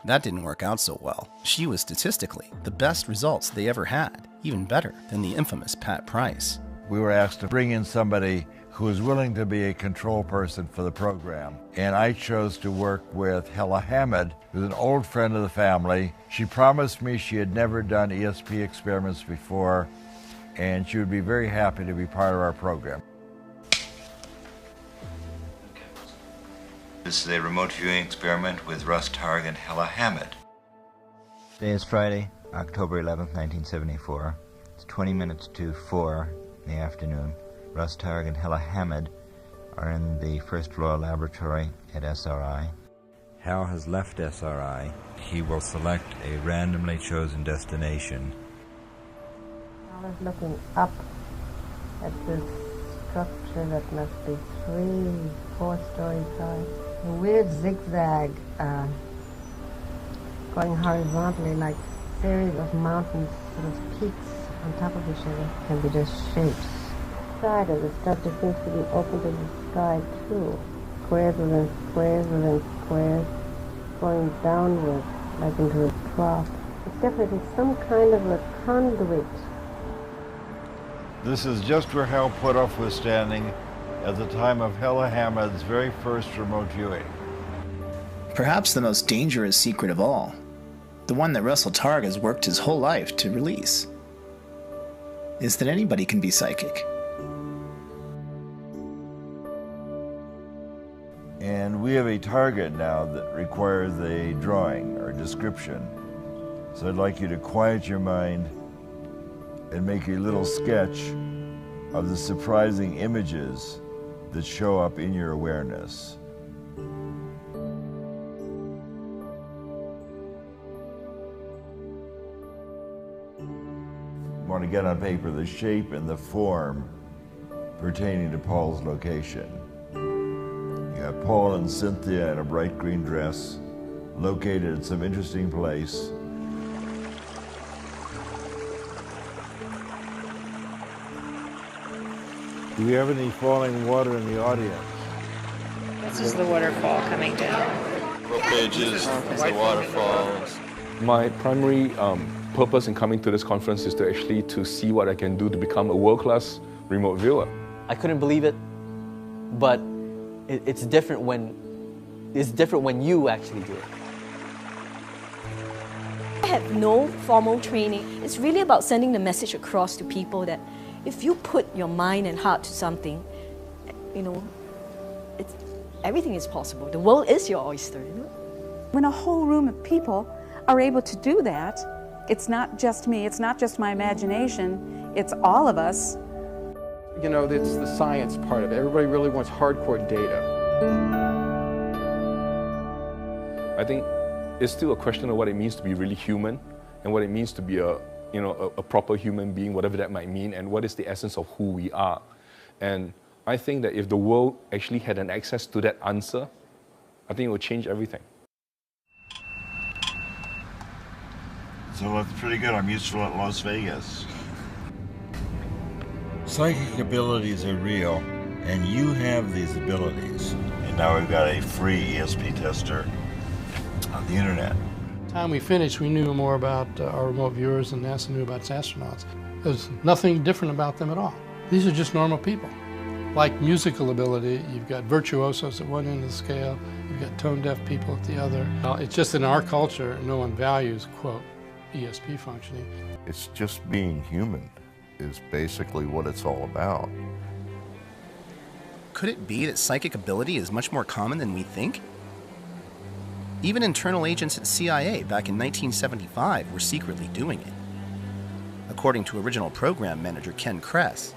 Speaker 3: That didn't work out so well. She was statistically the best results they ever had, even better than the infamous Pat Price.
Speaker 2: We were asked to bring in somebody who was willing to be a control person for the program. And I chose to work with Hella Hamid, who's an old friend of the family. She promised me she had never done ESP experiments before, and she would be very happy to be part of our program.
Speaker 24: This is a remote viewing experiment with Russ Targ and Hella Hamid.
Speaker 16: Today is Friday, October 11th, 1974. It's 20 minutes to 4 in the afternoon. Russ Targ and Hella Hamid are in the first floor laboratory at SRI. Hal has left SRI. He will select a randomly chosen destination.
Speaker 17: I was looking up at this structure that must be 3-4 stories high. A weird zigzag going horizontally like a series of mountains, sort of peaks on top of each other, can be just shapes. The side of the structure seems to be open to the sky too. Squares within squares within squares, going downward like into a trough. It's definitely some kind of a conduit.
Speaker 2: This is just where Hal Puthoff was standing at the time of Hella Hamed's very first remote viewing.
Speaker 3: Perhaps the most dangerous secret of all, the one that Russell Targ has worked his whole life to release, is that anybody can be psychic.
Speaker 2: And we have a target now that requires a drawing or description. So I'd like you to quiet your mind and make a little sketch of the surprising images that show up in your awareness. I want to get on paper the shape and the form pertaining to Paul's location. You have Paul and Cynthia in a bright green dress, located at some interesting place. Do we have any falling water in the audience?
Speaker 4: This is the waterfall coming down.
Speaker 5: What pages is the waterfalls?
Speaker 18: My primary purpose in coming to this conference is to actually to see what I can do to become a world-class remote viewer.
Speaker 19: I couldn't believe it, but it's different when you actually do it.
Speaker 23: I have no formal training. It's really about sending the message across to people that if you put your mind and heart to something, you know, everything is possible. The world is your oyster, you know?
Speaker 26: When a whole room of people are able to do that, it's not just me, it's not just my imagination, it's all of us.
Speaker 27: You know, it's the science part of it. Everybody really wants hardcore data.
Speaker 18: I think it's still a question of what it means to be really human and what it means to be a proper human being, whatever that might mean, and what is the essence of who we are. And I think that if the world actually had an access to that answer, I think it would change everything.
Speaker 2: So that's pretty good. I'm useful at Las Vegas. Psychic abilities are real, and you have these abilities. And now we've got a free ESP tester on the internet.
Speaker 12: By the time we finished, we knew more about our remote viewers than NASA knew about its astronauts. There's nothing different about them at all. These are just normal people. Like musical ability, you've got virtuosos at one end of the scale, you've got tone-deaf people at the other. It's just in our culture, no one values, quote, ESP functioning.
Speaker 15: It's just being human is basically what it's all about.
Speaker 3: Could it be that psychic ability is much more common than we think? Even internal agents at CIA back in 1975 were secretly doing it, according to original program manager Ken Kress.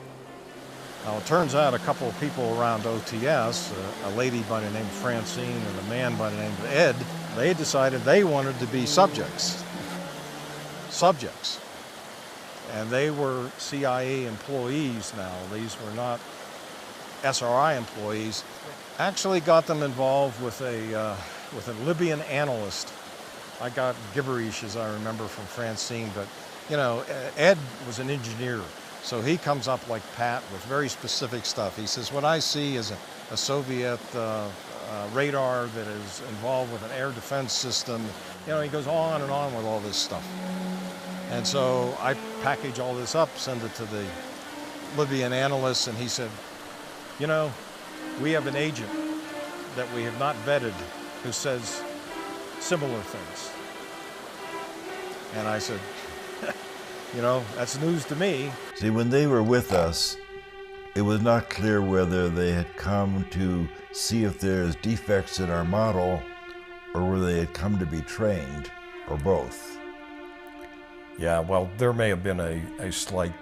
Speaker 28: Now, it turns out a couple of people around OTS, a lady by the name of Francine and a man by the name of Ed, they decided they wanted to be subjects. And they were CIA employees now. These were not SRI employees. Actually got them involved with a Libyan analyst. I got gibberish, as I remember, from Francine, but you know, Ed was an engineer, so he comes up like Pat with very specific stuff. He says, what I see is a Soviet radar that is involved with an air defense system. You know, he goes on and on with all this stuff. And so I package all this up, send it to the Libyan analyst, and he said, you know, we have an agent that we have not vetted who says similar things. And I said, you know, that's news to me.
Speaker 2: See, when they were with us, it was not clear whether they had come to see if there's defects in our model or whether they had come to be trained, or both.
Speaker 25: Yeah, well, there may have been a slight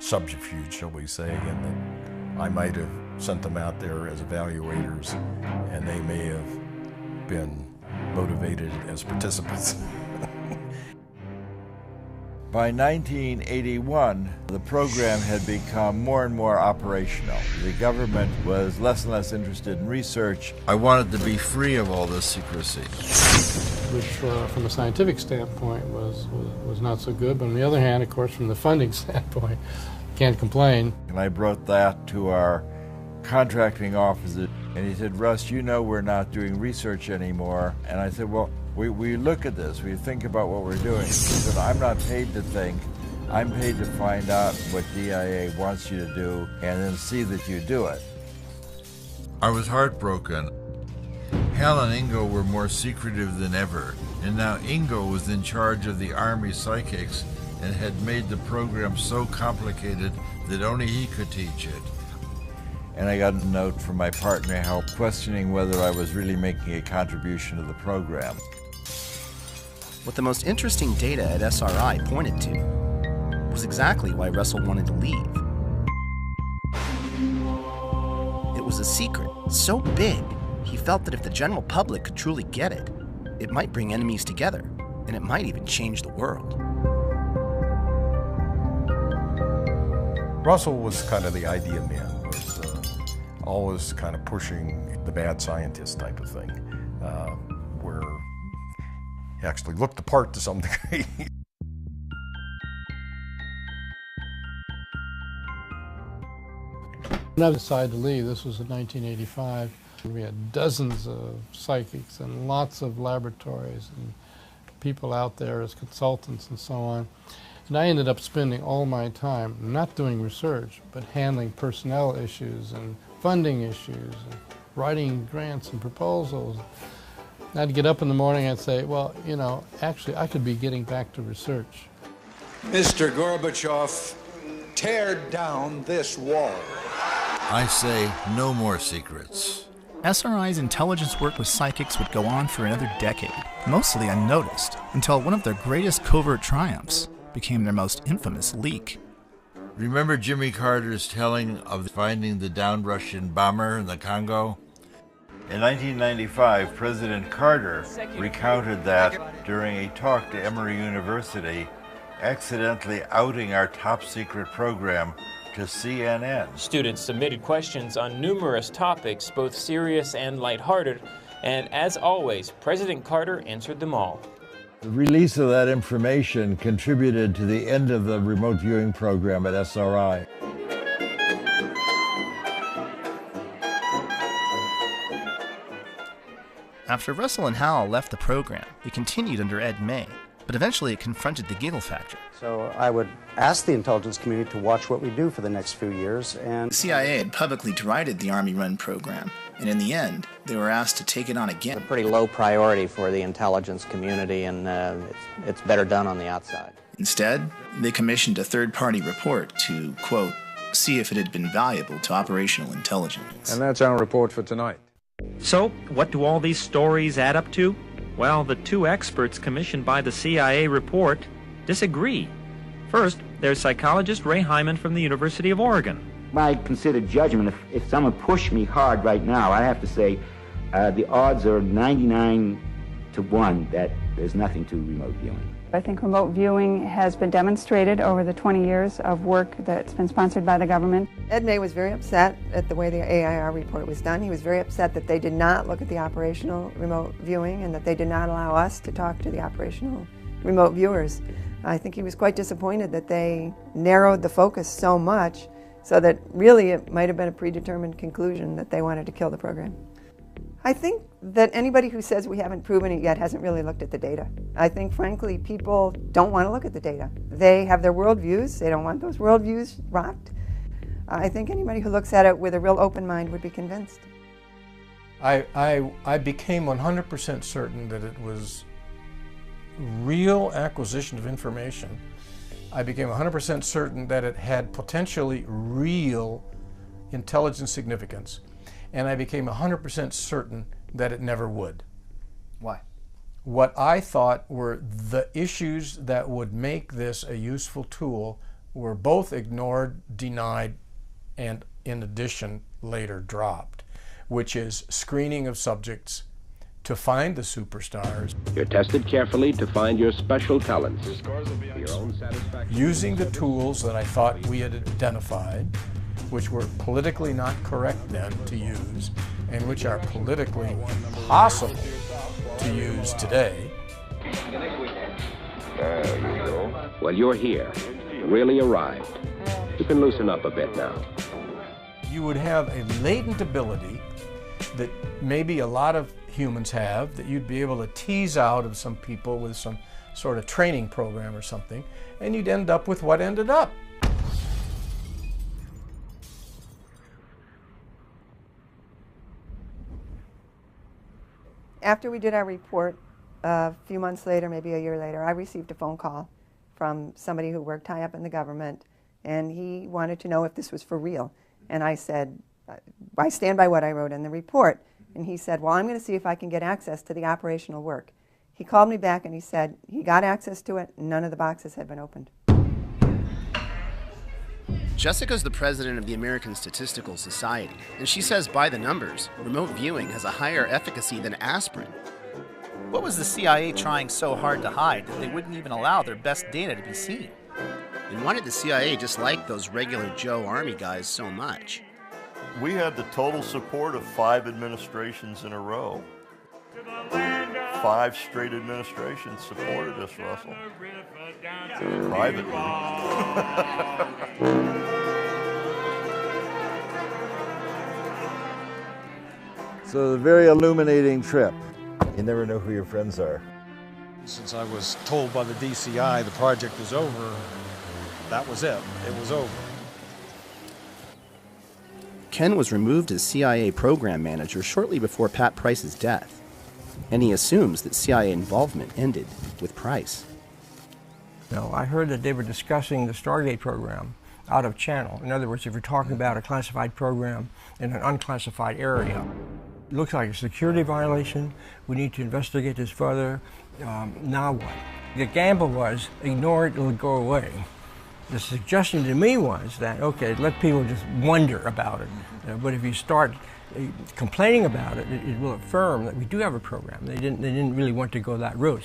Speaker 25: subterfuge, shall we say, in that I might have sent them out there as evaluators, and they may have been motivated as participants.
Speaker 2: By 1981, the program had become more and more operational. The government was less and less interested in research. I wanted to be free of all this secrecy.
Speaker 12: Which, from a scientific standpoint, was not so good. But on the other hand, of course, from the funding standpoint, can't complain.
Speaker 2: And I brought that to our contracting officer, and he said, Russ, you know we're not doing research anymore. And I said, well, we look at this, we think about what we're doing. He said, I'm not paid to think, I'm paid to find out what DIA wants you to do and then see that you do it. I was heartbroken. Hal and Ingo were more secretive than ever, and now Ingo was in charge of the Army psychics and had made the program so complicated that only he could teach it. And I got a note from my partner Hal questioning whether I was really making a contribution to the program.
Speaker 3: What the most interesting data at SRI pointed to was exactly why Russell wanted to leave. It was a secret so big, he felt that if the general public could truly get it, it might bring enemies together, and it might even change the world.
Speaker 25: Russell was kind of the idea man, was always kind of pushing the bad scientist type of thing, where he actually looked the part to some degree.
Speaker 12: When I decided to leave, this was in 1985, we had dozens of psychics and lots of laboratories and people out there as consultants and so on. And I ended up spending all my time not doing research, but handling personnel issues and funding issues and writing grants and proposals. I'd get up in the morning and say, well, you know, actually I could be getting back to research.
Speaker 1: Mr. Gorbachev, tear down this wall.
Speaker 2: I say no more secrets.
Speaker 3: SRI's intelligence work with psychics would go on for another decade, mostly unnoticed, until one of their greatest covert triumphs became their most infamous leak.
Speaker 2: Remember Jimmy Carter's telling of finding the downed Russian bomber in the Congo? In 1995, President Carter recounted that during a talk to Emory University, accidentally outing our top secret program to CNN.
Speaker 6: Students submitted questions on numerous topics, both serious and lighthearted, and as always, President Carter answered them all.
Speaker 2: The release of that information contributed to the end of the remote viewing program at SRI.
Speaker 3: After Russell and Hal left the program, it continued under Ed May, but eventually it confronted the giggle factor.
Speaker 7: So I would ask the intelligence community to watch what we do for the next few years. And
Speaker 3: the CIA had publicly derided the Army-run program, and in the end, they were asked to take it on again.
Speaker 8: It's a pretty low priority for the intelligence community, and it's better done on the outside.
Speaker 3: Instead, they commissioned a third-party report to, quote, see if it had been valuable to operational intelligence.
Speaker 27: And that's our report for tonight.
Speaker 9: So, what do all these stories add up to? Well, the two experts commissioned by the CIA report disagree. First, there's psychologist Ray Hyman from the University of Oregon.
Speaker 20: My considered judgment, if someone pushed me hard right now, I have to say the odds are 99 to 1 that there's nothing to remote viewing.
Speaker 26: I think remote viewing has been demonstrated over the 20 years of work that's been sponsored by the government.
Speaker 21: Ed May was very upset at the way the AIR report was done. He was very upset that they did not look at the operational remote viewing and that they did not allow us to talk to the operational remote viewers. I think he was quite disappointed that they narrowed the focus so much so that really it might have been a predetermined conclusion that they wanted to kill the program. I think that anybody who says we haven't proven it yet hasn't really looked at the data. I think, frankly, people don't want to look at the data. They have their worldviews. They don't want those worldviews rocked. I think anybody who looks at it with a real open mind would be convinced.
Speaker 11: I became 100% certain that it was real acquisition of information. I became 100% certain that it had potentially real intelligence significance. And I became 100% certain that it never would.
Speaker 3: Why?
Speaker 11: What I thought were the issues that would make this a useful tool were both ignored, denied, and in addition later dropped, which is screening of subjects, to find the superstars.
Speaker 4: You're tested carefully to find your special talents. For your own satisfaction.
Speaker 11: Using the tools that I thought we had identified, which were politically not correct then to use, and which are politically impossible to use today.
Speaker 4: There you go. Well, you're here. Really arrived. You can loosen up a bit now.
Speaker 11: You would have a latent ability that maybe a lot of humans have, that you'd be able to tease out of some people with some sort of training program or something, and you'd end up with what ended up.
Speaker 21: After we did our report, a few months later, maybe a year later, I received a phone call from somebody who worked high up in the government, and he wanted to know if this was for real. And I said, I stand by what I wrote in the report. And he said, well, I'm going to see if I can get access to the operational work. He called me back and he said he got access to it, none of the boxes had been opened.
Speaker 3: Jessica's the president of the American Statistical Society, and she says by the numbers, remote viewing has a higher efficacy than aspirin.
Speaker 10: What was the CIA trying so hard to hide that they wouldn't even allow their best data to be seen?
Speaker 3: And why did the CIA dislike those regular Joe Army guys so much?
Speaker 15: We had the total support of 5 administrations in a row. 5 straight administrations supported us, Russell. Privately.
Speaker 2: So a very illuminating trip. You never know who your friends are.
Speaker 28: Since I was told by the DCI the project was over, that was it. It was over.
Speaker 3: Ken was removed as CIA program manager shortly before Pat Price's death, and he assumes that CIA involvement ended with Price.
Speaker 11: No, I heard that they were discussing the Stargate program out of channel. In other words, if you're talking about a classified program in an unclassified area, it looks like a security violation. We need to investigate this further. Now what? The gamble was ignore it, it'll go away. The suggestion to me was that, okay, let people just wonder about it. But if you start complaining about it, it will affirm that we do have a program. They didn't really want to go that route.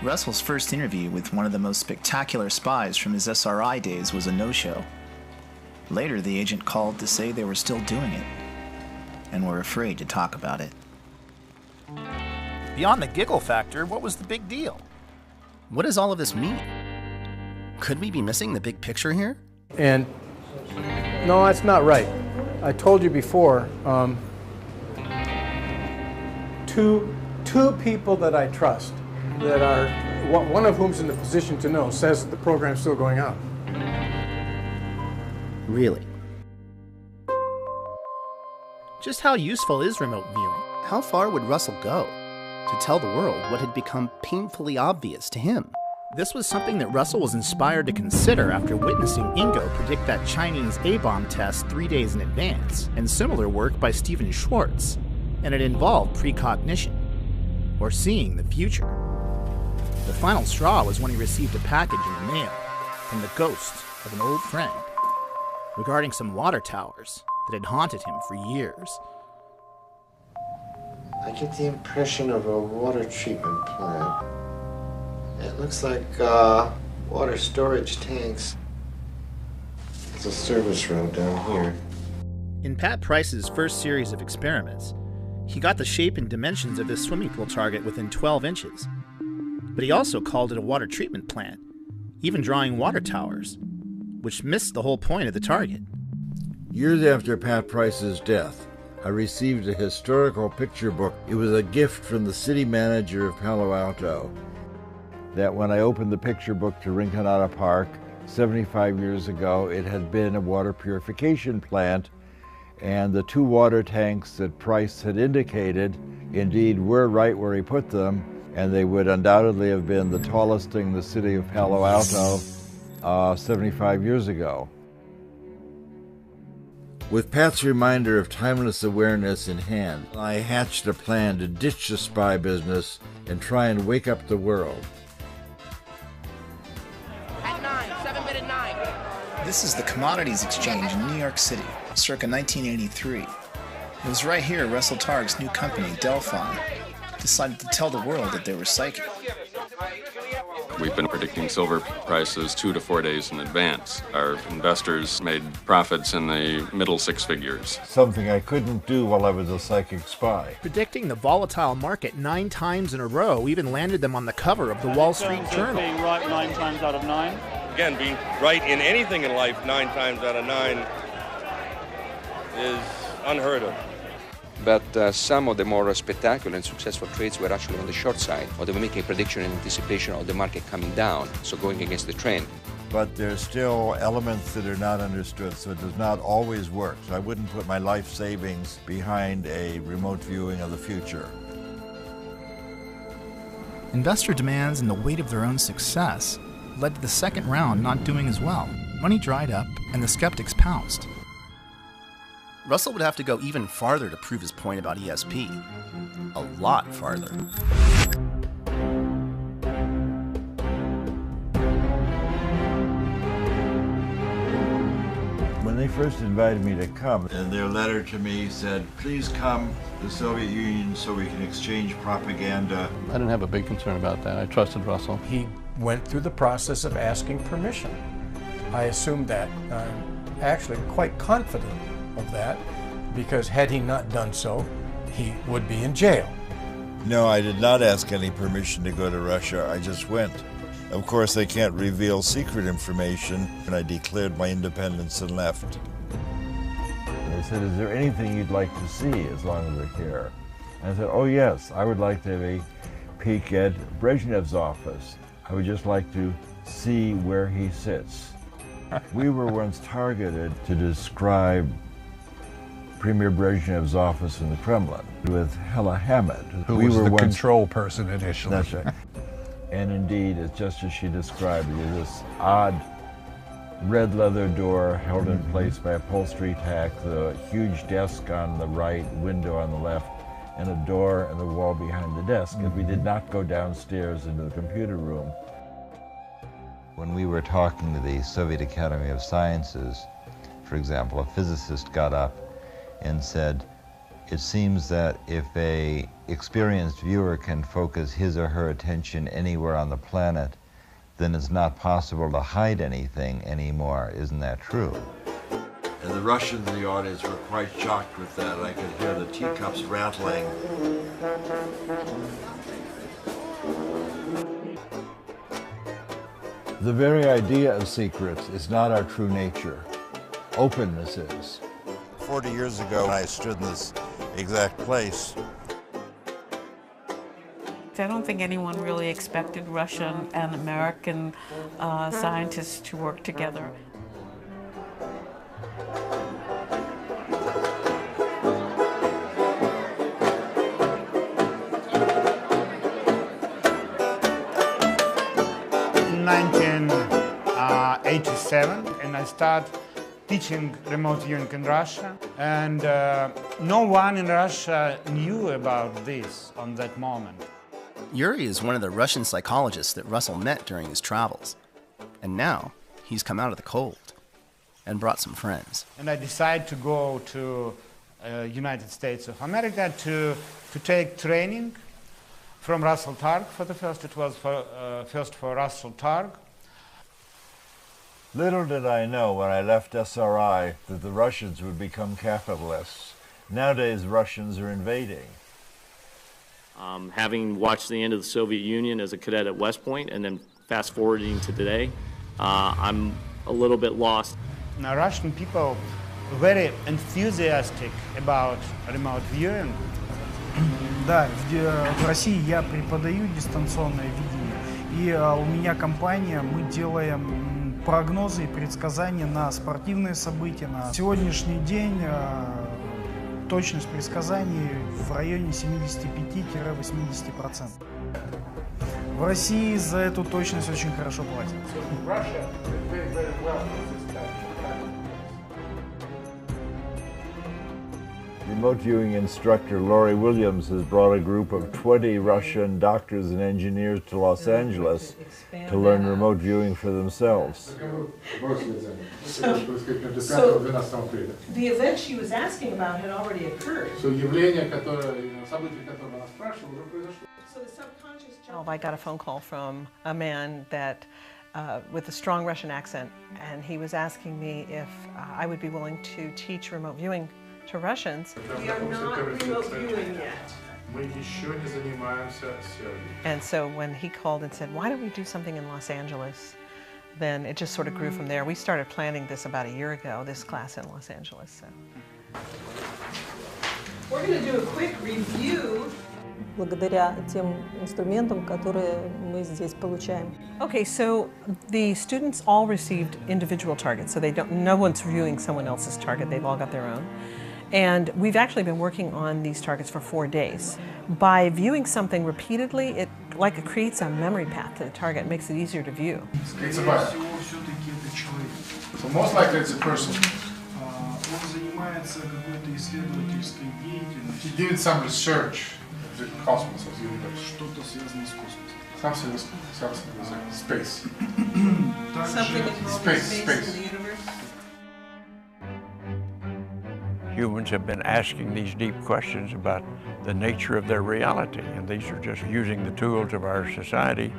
Speaker 3: Russell's first interview with one of the most spectacular spies from his SRI days was a no-show. Later, the agent called to say they were still doing it, and were afraid to talk about it.
Speaker 10: Beyond the giggle factor, what was the big deal?
Speaker 3: What does all of this mean? Could we be missing the big picture here?
Speaker 11: And no, that's not right. I told you before, two people that I trust, that are, one of whom's in the position to know, says that the program's still going on.
Speaker 3: Really?
Speaker 10: Just how useful is remote viewing?
Speaker 3: How far would Russell go to tell the world what had become painfully obvious to him?
Speaker 10: This was something that Russell was inspired to consider after witnessing Ingo predict that Chinese A-bomb test 3 days in advance, and similar work by Stephen Schwartz, and it involved precognition, or seeing the future. The final straw was when he received a package in the mail from the ghost of an old friend regarding some water towers that had haunted him for years.
Speaker 13: I get the impression of a water treatment plant. It looks like water storage tanks. There's a service road down here.
Speaker 10: In Pat Price's first series of experiments, he got the shape and dimensions of his swimming pool target within 12 inches. But he also called it a water treatment plant, even drawing water towers, which missed the whole point of the target.
Speaker 2: Years after Pat Price's death, I received a historical picture book. It was a gift from the city manager of Palo Alto. That when I opened the picture book to Rinconada Park 75 years ago, it had been a water purification plant, and the 2 water tanks that Price had indicated indeed were right where he put them, and they would undoubtedly have been the tallest thing in the city of Palo Alto 75 years ago. With Pat's reminder of timeless awareness in hand, I hatched a plan to ditch the spy business and try and wake up the world.
Speaker 14: At 9, 7 minute 9.
Speaker 3: This is the Commodities Exchange in New York City, circa 1983. It was right here Russell Targ's new company, Delphi, decided to tell the world that they were psychic.
Speaker 5: We've been predicting silver prices 2 to 4 days in advance. Our investors made profits in the middle six figures.
Speaker 2: Something I couldn't do while I was a psychic spy.
Speaker 10: Predicting the volatile market 9 times in a row even landed them on the cover of the Wall Street Journal.
Speaker 16: Being right 9 times out of 9.
Speaker 17: Again, being right in anything in life 9 times out of 9 is unheard of.
Speaker 18: But some of the more spectacular and successful trades were actually on the short side, or they were making a prediction in anticipation of the market coming down, so going against the trend.
Speaker 2: But there's still elements that are not understood, so it does not always work. So I wouldn't put my life savings behind a remote viewing of the future.
Speaker 3: Investor demands and the weight of their own success led to the second round not doing as well. Money dried up, and the skeptics pounced. Russell would have to go even farther to prove his point about ESP. A lot farther.
Speaker 2: When they first invited me to come, and their letter to me said, please come to the Soviet Union so we can exchange propaganda.
Speaker 12: I didn't have a big concern about that. I trusted Russell.
Speaker 11: He went through the process of asking permission. I assumed that. I'm actually quite confident of that, because had he not done so, he would be in jail.
Speaker 2: No, I did not ask any permission to go to Russia. I just went. Of course, they can't reveal secret information, and I declared my independence and left. They said, is there anything you'd like to see as long as we're here? And I said, oh yes, I would like to have a peek at Brezhnev's office. I would just like to see where he sits. We were once targeted to describe Premier Brezhnev's office in the Kremlin with Hella Hamid,
Speaker 19: who was the control person initially.
Speaker 2: That's right. And indeed, it's just as she described it, this odd red leather door held in place by upholstery tack, the huge desk on the right, window on the left, and a door in the wall behind the desk. And we did not go downstairs into the computer room. When we were talking to the Soviet Academy of Sciences, for example, a physicist got up and said, it seems that if a experienced viewer can focus his or her attention anywhere on the planet, then it's not possible to hide anything anymore. Isn't that true? And the Russians in the audience were quite shocked with that. I could hear the teacups rattling. The very idea of secrets is not our true nature. Openness is. 40 years ago, I stood in this exact place.
Speaker 22: I don't think anyone really expected Russian and American scientists to work together.
Speaker 23: In 1987, and I started teaching remote viewing in Russia, and no one in Russia knew about this on that moment.
Speaker 3: Yuri is one of the Russian psychologists that Russell met during his travels. And now, he's come out of the cold and brought some friends.
Speaker 23: And I decided to go to United States of America to take training from Russell Targ for the first. It was first for Russell Targ.
Speaker 2: Little did I know when I left SRI that the Russians would become capitalists. Nowadays, Russians are invading.
Speaker 24: Having watched the end of the Soviet Union as a cadet at West Point and then fast forwarding to today, I'm a little bit lost.
Speaker 23: Now, Russian people are very enthusiastic about remote viewing.
Speaker 29: Да, в России я преподаю дистанционное видение, и у меня компания, мы делаем прогнозы и предсказания на спортивные события. На сегодняшний день точность предсказаний в районе 75-80%. В России за эту точность очень хорошо платят.
Speaker 2: You remote viewing instructor Laurie Williams has brought a group of 20 Russian doctors and engineers to Los Angeles to learn remote viewing for themselves.
Speaker 1: So the event she was asking about had already occurred. So the subconscious job. I got a phone call from a man that with a strong Russian accent, and he was asking me if I would be willing to teach remote viewing to Russians. We are not remote viewing yet. And so when he called and said, why don't we do something in Los Angeles, then it just sort of grew from there. We started planning this about a year ago, this class in Los Angeles. So. We're going to do a quick review.
Speaker 6: Благодаря тем инструментам, которые мы здесь получаем.
Speaker 1: Okay, so the students all received individual targets, so no one's viewing someone else's target, they've all got their own. And we've actually been working on these targets for 4 days. By viewing something repeatedly, it creates a memory path to the target, makes it easier to view.
Speaker 29: It's a body. So most likely it's a person. He did some research. Cosmos, что-то связано с космосом. Something with space.
Speaker 1: Something involving space in the universe.
Speaker 7: Humans have been asking these deep questions about the nature of their reality, and these are just using the tools of our society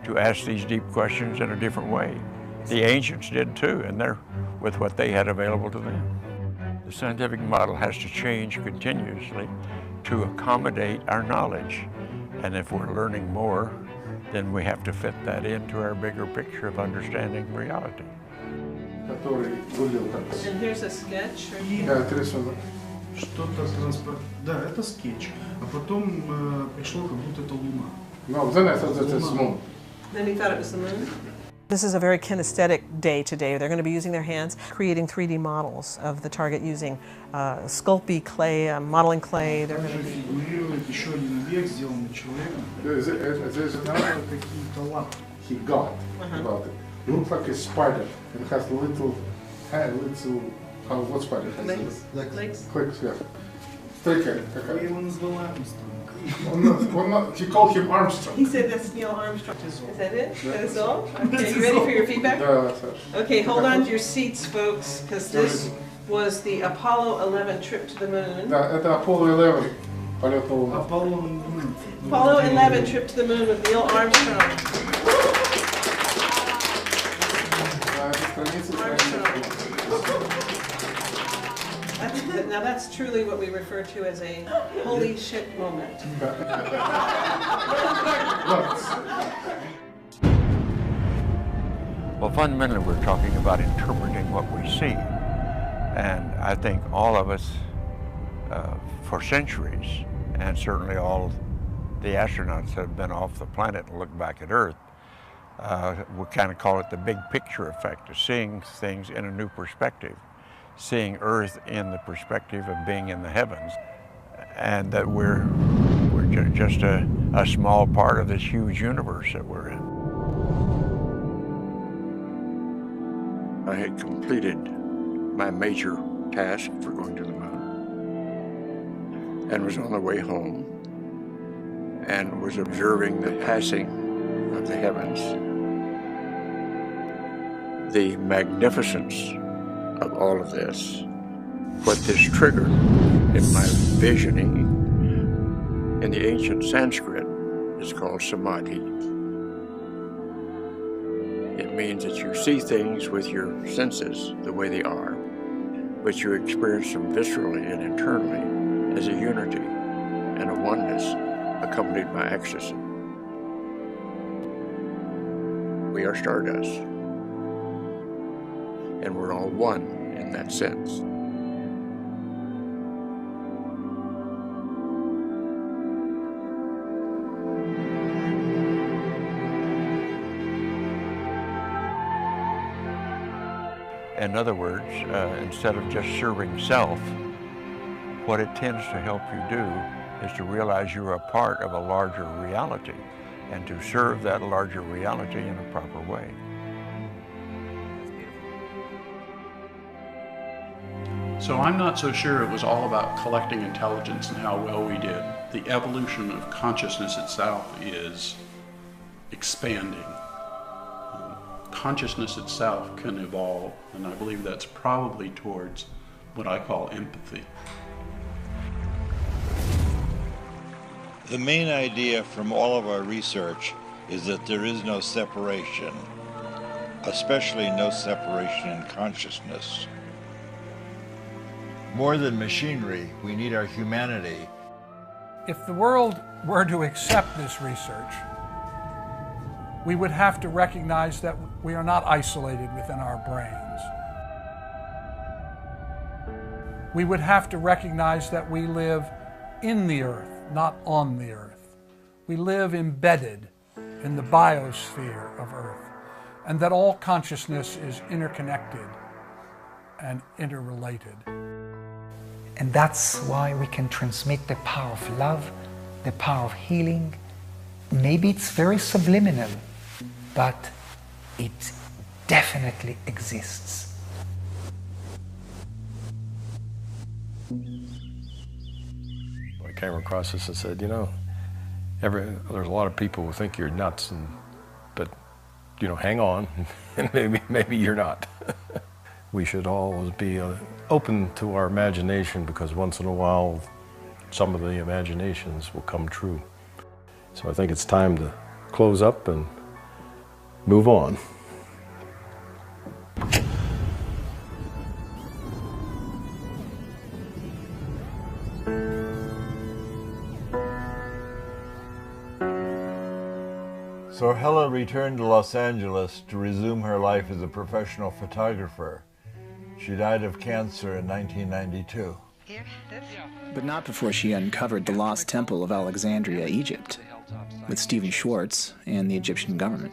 Speaker 7: to ask these deep questions in a different way. The ancients did too, and they're with what they had available to them. The scientific model has to change continuously to accommodate our knowledge. And if we're learning more, then we have to fit that into our bigger picture of understanding reality.
Speaker 1: And here's a sketch.
Speaker 29: Что-то транспорт. Да, это скетч. А потом пришло, как будто это Луна.
Speaker 1: Then he thought it was the moon. This is a very kinesthetic day today. They're going to be using their hands, creating 3D models of the target using Sculpey clay, modeling clay. They're going to be...
Speaker 29: Еще один объект, сделанный человеком. There's another какие-то лапы. He got about it. It looks like a spider. It has little what spider has?
Speaker 1: Legs.
Speaker 29: Clicks, yeah. Я его назвал Армстронг. He called him Armstrong.
Speaker 1: He said that's Neil Armstrong. Is that it? That is all? Okay, you ready for your feedback? Okay, hold on to your seats, folks, because this was the Apollo 11 trip to the moon.
Speaker 29: Это Apollo 11.
Speaker 1: Apollo 11 trip to the moon with Neil Armstrong. Now that's truly what we refer to as a holy shit moment.
Speaker 7: Well, fundamentally, we're talking about interpreting what we see. And I think all of us, for centuries, and certainly all the astronauts that have been off the planet and look back at Earth, we kind of call it the big picture effect of seeing things in a new perspective, seeing Earth in the perspective of being in the heavens, and that we're just a small part of this huge universe that we're in. I had completed my major task for going to the moon and was on the way home and was observing the passing of the heavens, the magnificence of all of this. What this triggered in my visioning in the ancient Sanskrit is called samadhi. It means that you see things with your senses the way they are, but you experience them viscerally and internally as a unity and a oneness accompanied by ecstasy. We are stardust, and we're all one in that sense. In other words, instead of just serving self, what it tends to help you do is to realize you're a part of a larger reality and to serve that larger reality in a proper way.
Speaker 4: So I'm not so sure it was all about collecting intelligence and how well we did. The evolution of consciousness itself is expanding. Consciousness itself can evolve, and I believe that's probably towards what I call empathy.
Speaker 2: The main idea from all of our research is that there is no separation, especially no separation in consciousness. More than machinery, we need our humanity.
Speaker 8: If the world were to accept this research, we would have to recognize that we are not isolated within our brains. We would have to recognize that we live in the earth, not on the earth. We live embedded in the biosphere of earth, and that all consciousness is interconnected and interrelated.
Speaker 9: And that's why we can transmit the power of love, the power of healing. Maybe it's very subliminal, but it definitely exists.
Speaker 15: I came across this and said, you know, there's a lot of people who think you're nuts, but you know, hang on, and maybe you're not. We should always be open to our imagination, because once in a while, some of the imaginations will come true. So I think it's time to close up and move on.
Speaker 2: So Hella returned to Los Angeles to resume her life as a professional photographer. She died of cancer in 1992.
Speaker 10: But not before she uncovered the lost temple of Alexandria, Egypt, with Stephen Schwartz and the Egyptian government.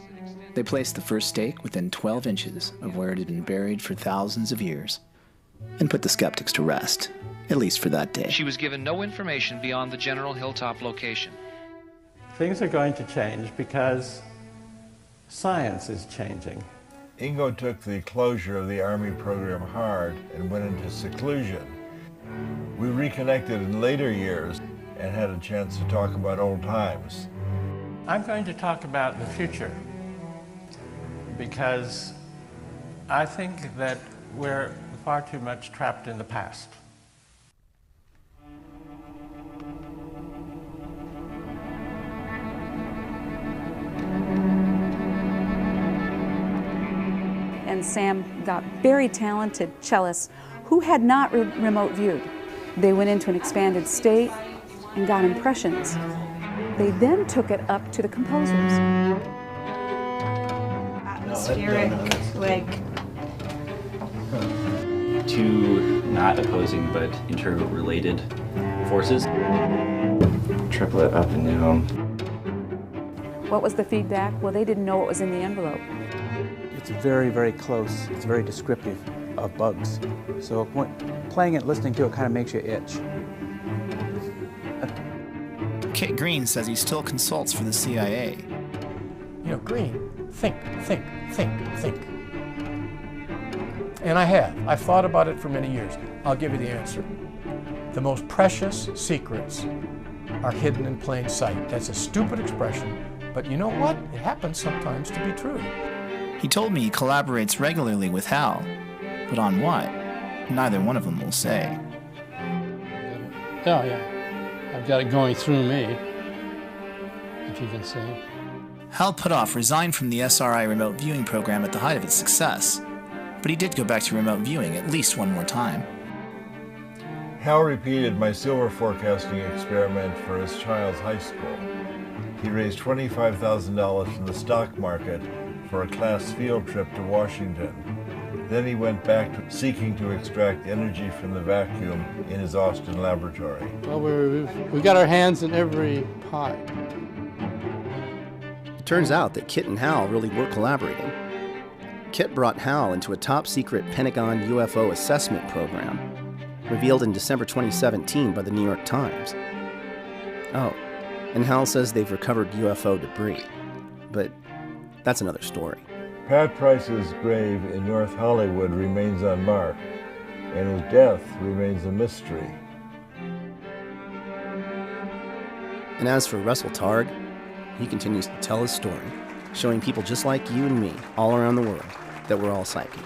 Speaker 10: They placed the first stake within 12 inches of where it had been buried for thousands of years, and put the skeptics to rest, at least for that day.
Speaker 20: She was given no information beyond the general hilltop location.
Speaker 21: Things are going to change because science is changing.
Speaker 2: Ingo took the closure of the Army program hard and went into seclusion. We reconnected in later years and had a chance to talk about old times.
Speaker 21: I'm going to talk about the future because I think that we're far too much trapped in the past.
Speaker 25: And Sam got very talented cellists who had not remote viewed. They went into an expanded state and got impressions. They then took it up to the composers.
Speaker 26: Atmospheric, like...
Speaker 27: Two not opposing but interrelated forces. Triplet up and down.
Speaker 25: What was the feedback? Well, they didn't know what was in the envelope.
Speaker 30: It's very, very close. It's very descriptive of bugs. So playing it, listening to it kind of makes you itch.
Speaker 10: Kit Green says he still consults for the CIA.
Speaker 11: You know, Green, think. And I have. I've thought about it for many years. I'll give you the answer. The most precious secrets are hidden in plain sight. That's a stupid expression, but you know what? It happens sometimes to be true.
Speaker 10: He told me he collaborates regularly with Hal, but on what? Neither one of them will say.
Speaker 12: Oh, yeah. I've got it going through me, if you can see.
Speaker 10: Hal Puthoff resigned from the SRI remote viewing program at the height of its success, but he did go back to remote viewing at least one more time.
Speaker 2: Hal repeated my silver forecasting experiment for his child's high school. He raised $25,000 from the stock market for a class field trip to Washington. Then he went back to seeking to extract energy from the vacuum in his Austin laboratory.
Speaker 12: Well, we've got our hands in every pie.
Speaker 31: It turns out that Kit and Hal really were collaborating. Kit brought Hal into a top-secret Pentagon UFO assessment program, revealed in December 2017 by the New York Times. Oh, and Hal says they've recovered UFO debris, but that's another story.
Speaker 2: Pat Price's grave in North Hollywood remains unmarked. and his death remains a mystery.
Speaker 31: And as for Russell Targ, he continues to tell his story, showing people just like you and me all around the world that we're all psychic.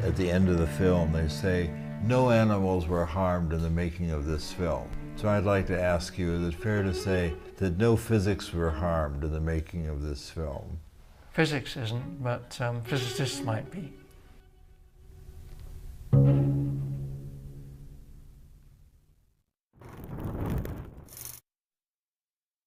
Speaker 2: At the end of the film, they say, no animals were harmed in the making of this film. So I'd like to ask you, is it fair to say that no physics were harmed in the making of this film?
Speaker 11: Physics isn't, but physicists might be.